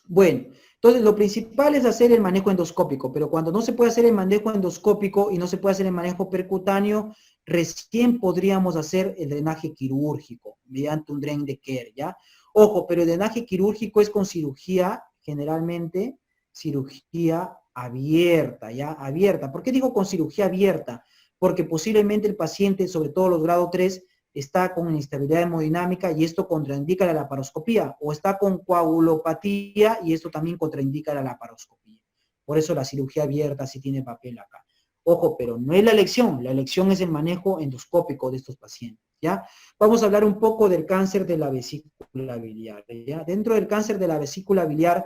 Bueno, entonces lo principal es hacer el manejo endoscópico, pero cuando no se puede hacer el manejo endoscópico y no se puede hacer el manejo percutáneo, recién podríamos hacer el drenaje quirúrgico mediante un drain de Kerr, ¿ya? Ojo, pero el drenaje quirúrgico es con cirugía, generalmente cirugía abierta, ¿ya? Abierta. ¿Por qué digo con cirugía abierta? Porque posiblemente el paciente, sobre todo los grado 3, está con inestabilidad hemodinámica y esto contraindica la laparoscopía, o está con coagulopatía y esto también contraindica la laparoscopía. Por eso la cirugía abierta sí tiene papel acá. Ojo, pero no es la elección es el manejo endoscópico de estos pacientes, ¿ya? Vamos a hablar un poco del cáncer de la vesícula biliar, ¿ya? Dentro del cáncer de la vesícula biliar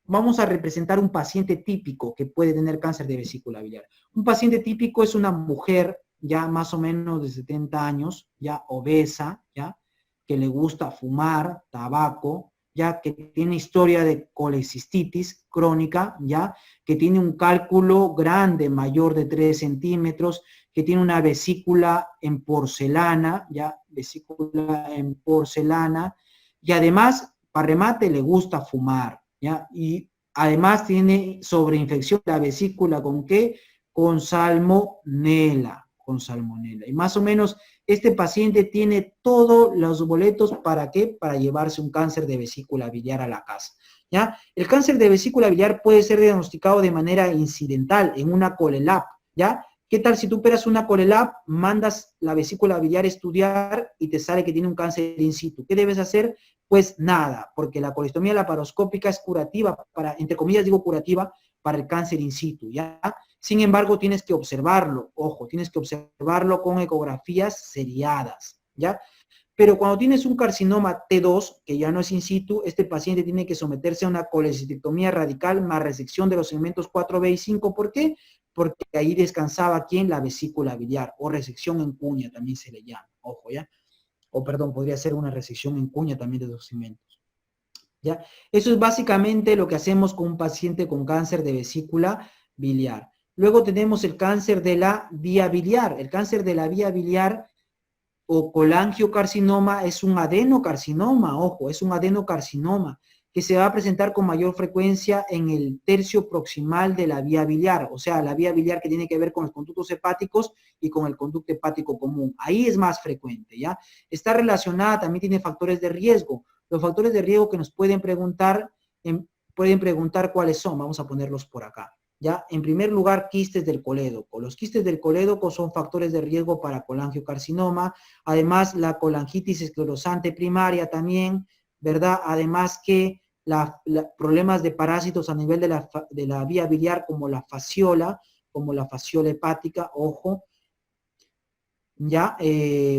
vamos a representar un paciente típico que puede tener cáncer de vesícula biliar. Un paciente típico es una mujer ya más o menos de 70 años, ya obesa, ya, que le gusta fumar, tabaco, ya que tiene historia de colecistitis crónica, ya, que tiene un cálculo grande, mayor de 3 centímetros, que tiene una vesícula en porcelana, ya, vesícula en porcelana, y además para remate le gusta fumar, ¿ya? Y además tiene sobreinfección de la vesícula, ¿con qué? Con salmonela, con salmonela. Y más o menos este paciente tiene todos los boletos, ¿para qué? Para llevarse un cáncer de vesícula biliar a la casa, ¿ya? El cáncer de vesícula biliar puede ser diagnosticado de manera incidental en una ColeLab, ¿ya? ¿Qué tal si tú operas una ColeLab, mandas la vesícula biliar a estudiar y te sale que tiene un cáncer in situ? ¿Qué debes hacer? Pues nada, porque la colestomía laparoscópica es curativa, para, entre comillas digo curativa, para el cáncer in situ, ¿ya? Sin embargo, tienes que observarlo, ojo, tienes que observarlo con ecografías seriadas, ¿ya? Pero cuando tienes un carcinoma T2, que ya no es in situ, este paciente tiene que someterse a una colecistectomía radical más resección de los segmentos 4B y 5. ¿Por qué? Porque ahí descansaba, ¿quién? La vesícula biliar, o resección en cuña también se le llama, ojo, ¿ya? O perdón, podría ser una resección en cuña también de los segmentos, ¿ya? Eso es básicamente lo que hacemos con un paciente con cáncer de vesícula biliar. Luego tenemos el cáncer de la vía biliar. El cáncer de la vía biliar o colangiocarcinoma es un adenocarcinoma, ojo, es un adenocarcinoma que se va a presentar con mayor frecuencia en el tercio proximal de la vía biliar, o sea, la vía biliar que tiene que ver con los conductos hepáticos y con el conducto hepático común. Ahí es más frecuente, ¿ya? Está relacionada, también tiene factores de riesgo. Los factores de riesgo que nos pueden preguntar cuáles son, vamos a ponerlos por acá. ¿Ya? En primer lugar, quistes del colédoco. Los quistes del colédoco son factores de riesgo para colangiocarcinoma. Además, la colangitis esclerosante primaria también, ¿verdad? Además que problemas de parásitos a nivel de la vía biliar como la fasciola hepática, ojo. Ya,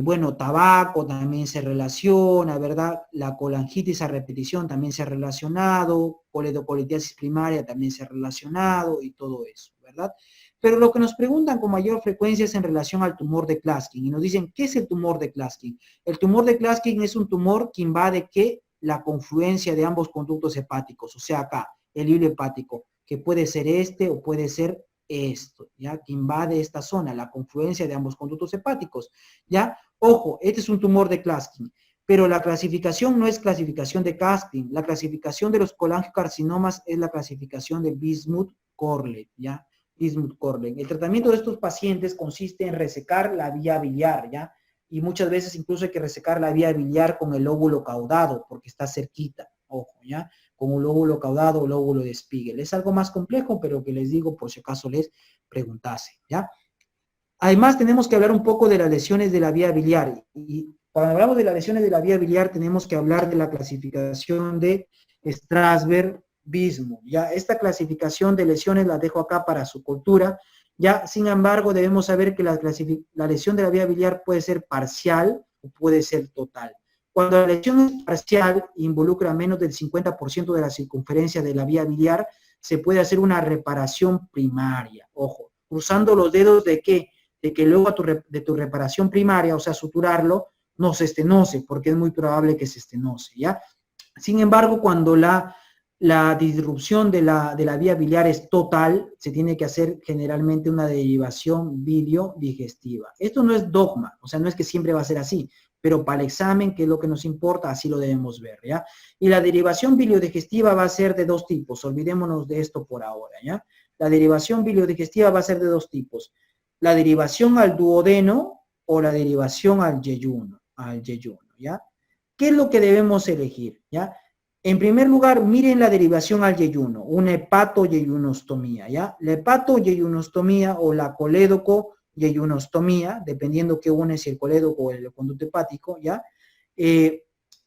bueno, tabaco también se relaciona, ¿verdad? La colangitis a repetición también se ha relacionado, coledocolitiasis primaria también se ha relacionado y todo eso, ¿verdad? Pero lo que nos preguntan con mayor frecuencia es en relación al tumor de Klatskin y nos dicen, ¿qué es el tumor de Klatskin? El tumor de Klatskin es un tumor que invade, ¿qué? La confluencia de ambos conductos hepáticos, o sea, acá, el hilo hepático, que puede ser este o puede ser esto, ¿ya? Que invade esta zona, la confluencia de ambos conductos hepáticos, ¿ya? Ojo, este es un tumor de Klatskin, pero la clasificación no es clasificación de Klatskin, la clasificación de los colangiocarcinomas es la clasificación de Bismuth-Corlett, ¿ya? Bismuth-Corlett. El tratamiento de estos pacientes consiste en resecar la vía biliar, ¿ya? Y muchas veces incluso hay que resecar la vía biliar con el lóbulo caudado, porque está cerquita, ojo, ¿ya? Con un lóbulo caudado o lóbulo de Spiegel. Es algo más complejo, pero que les digo por si acaso les preguntase, ¿ya? Además, tenemos que hablar un poco de las lesiones de la vía biliar. Y cuando hablamos de las lesiones de la vía biliar, tenemos que hablar de la clasificación de Strasberg-Bismuth, ¿ya? Esta clasificación de lesiones la dejo acá para su cultura, ¿ya? Sin embargo, debemos saber que la lesión de la vía biliar puede ser parcial o puede ser total. Cuando la lesión es parcial, involucra menos del 50% de la circunferencia de la vía biliar, se puede hacer una reparación primaria. Ojo, cruzando los dedos de que luego de tu reparación primaria, o sea, suturarlo, no se estenose, porque es muy probable que se estenose, ¿ya? Sin embargo, cuando la disrupción de la vía biliar es total, se tiene que hacer generalmente una derivación biliodigestiva. Esto no es dogma, o sea, no es que siempre va a ser así, pero para el examen, que es lo que nos importa, así lo debemos ver, ¿ya? Y la derivación biliodigestiva va a ser de dos tipos, olvidémonos de esto por ahora, ¿ya? La derivación biliodigestiva va a ser de dos tipos, la derivación al duodeno o la derivación al yeyuno, ¿ya? ¿Qué es lo que debemos elegir, ya? En primer lugar, miren la derivación al yeyuno, una hepatoyeyunostomía, ¿ya? La hepatoyeyunostomía o la colédoco-yeyunostomía, dependiendo qué une, si el colédoco o el conducto hepático, ¿ya?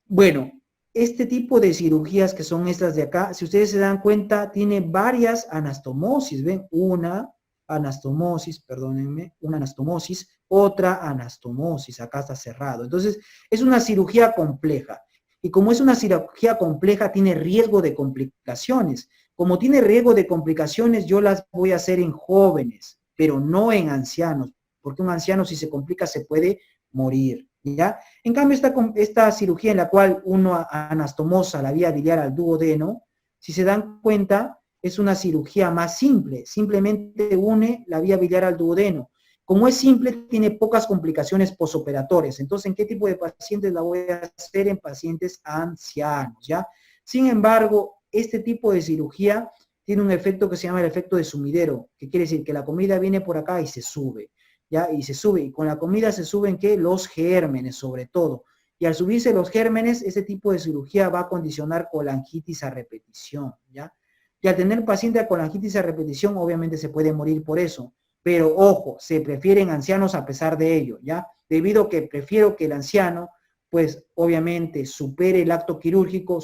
Bueno, este tipo de cirugías que son estas de acá, si ustedes se dan cuenta, tiene varias anastomosis, ¿ven? Una anastomosis, perdónenme, una anastomosis, otra anastomosis, acá está cerrado. Entonces, es una cirugía compleja. Y como es una cirugía compleja, tiene riesgo de complicaciones. Como tiene riesgo de complicaciones, yo las voy a hacer en jóvenes, pero no en ancianos, porque un anciano si se complica se puede morir, ¿ya? En cambio, esta cirugía en la cual uno anastomosa la vía biliar al duodeno, si se dan cuenta, es una cirugía más simple, simplemente une la vía biliar al duodeno. Como es simple, tiene pocas complicaciones posoperatorias. Entonces, ¿en qué tipo de pacientes la voy a hacer? En pacientes ancianos, ¿ya? Sin embargo, este tipo de cirugía tiene un efecto que se llama el efecto de sumidero, que quiere decir que la comida viene por acá y se sube, ¿ya? Y se sube, y con la comida se suben, ¿qué? Los gérmenes, sobre todo. Y al subirse los gérmenes, ese tipo de cirugía va a condicionar colangitis a repetición, ¿ya? Y al tener paciente con colangitis a repetición, obviamente se puede morir por eso. Pero ojo, se prefieren ancianos a pesar de ello, ¿ya? Debido a que prefiero que el anciano, pues obviamente supere el acto quirúrgico,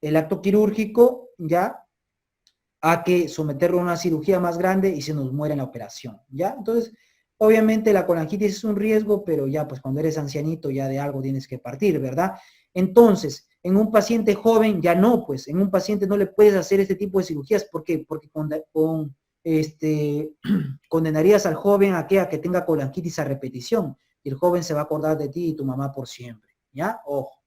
el acto quirúrgico, ¿ya? A que someterlo a una cirugía más grande y se nos muere en la operación, ¿ya? Entonces, obviamente la colangitis es un riesgo, pero ya pues cuando eres ancianito ya de algo tienes que partir, ¿verdad? Entonces, en un paciente joven ya no, pues en un paciente no le puedes hacer este tipo de cirugías, ¿por qué? Porque condenarías al joven a que tenga colangitis a repetición y el joven se va a acordar de ti y tu mamá por siempre, ¿ya? Ojo.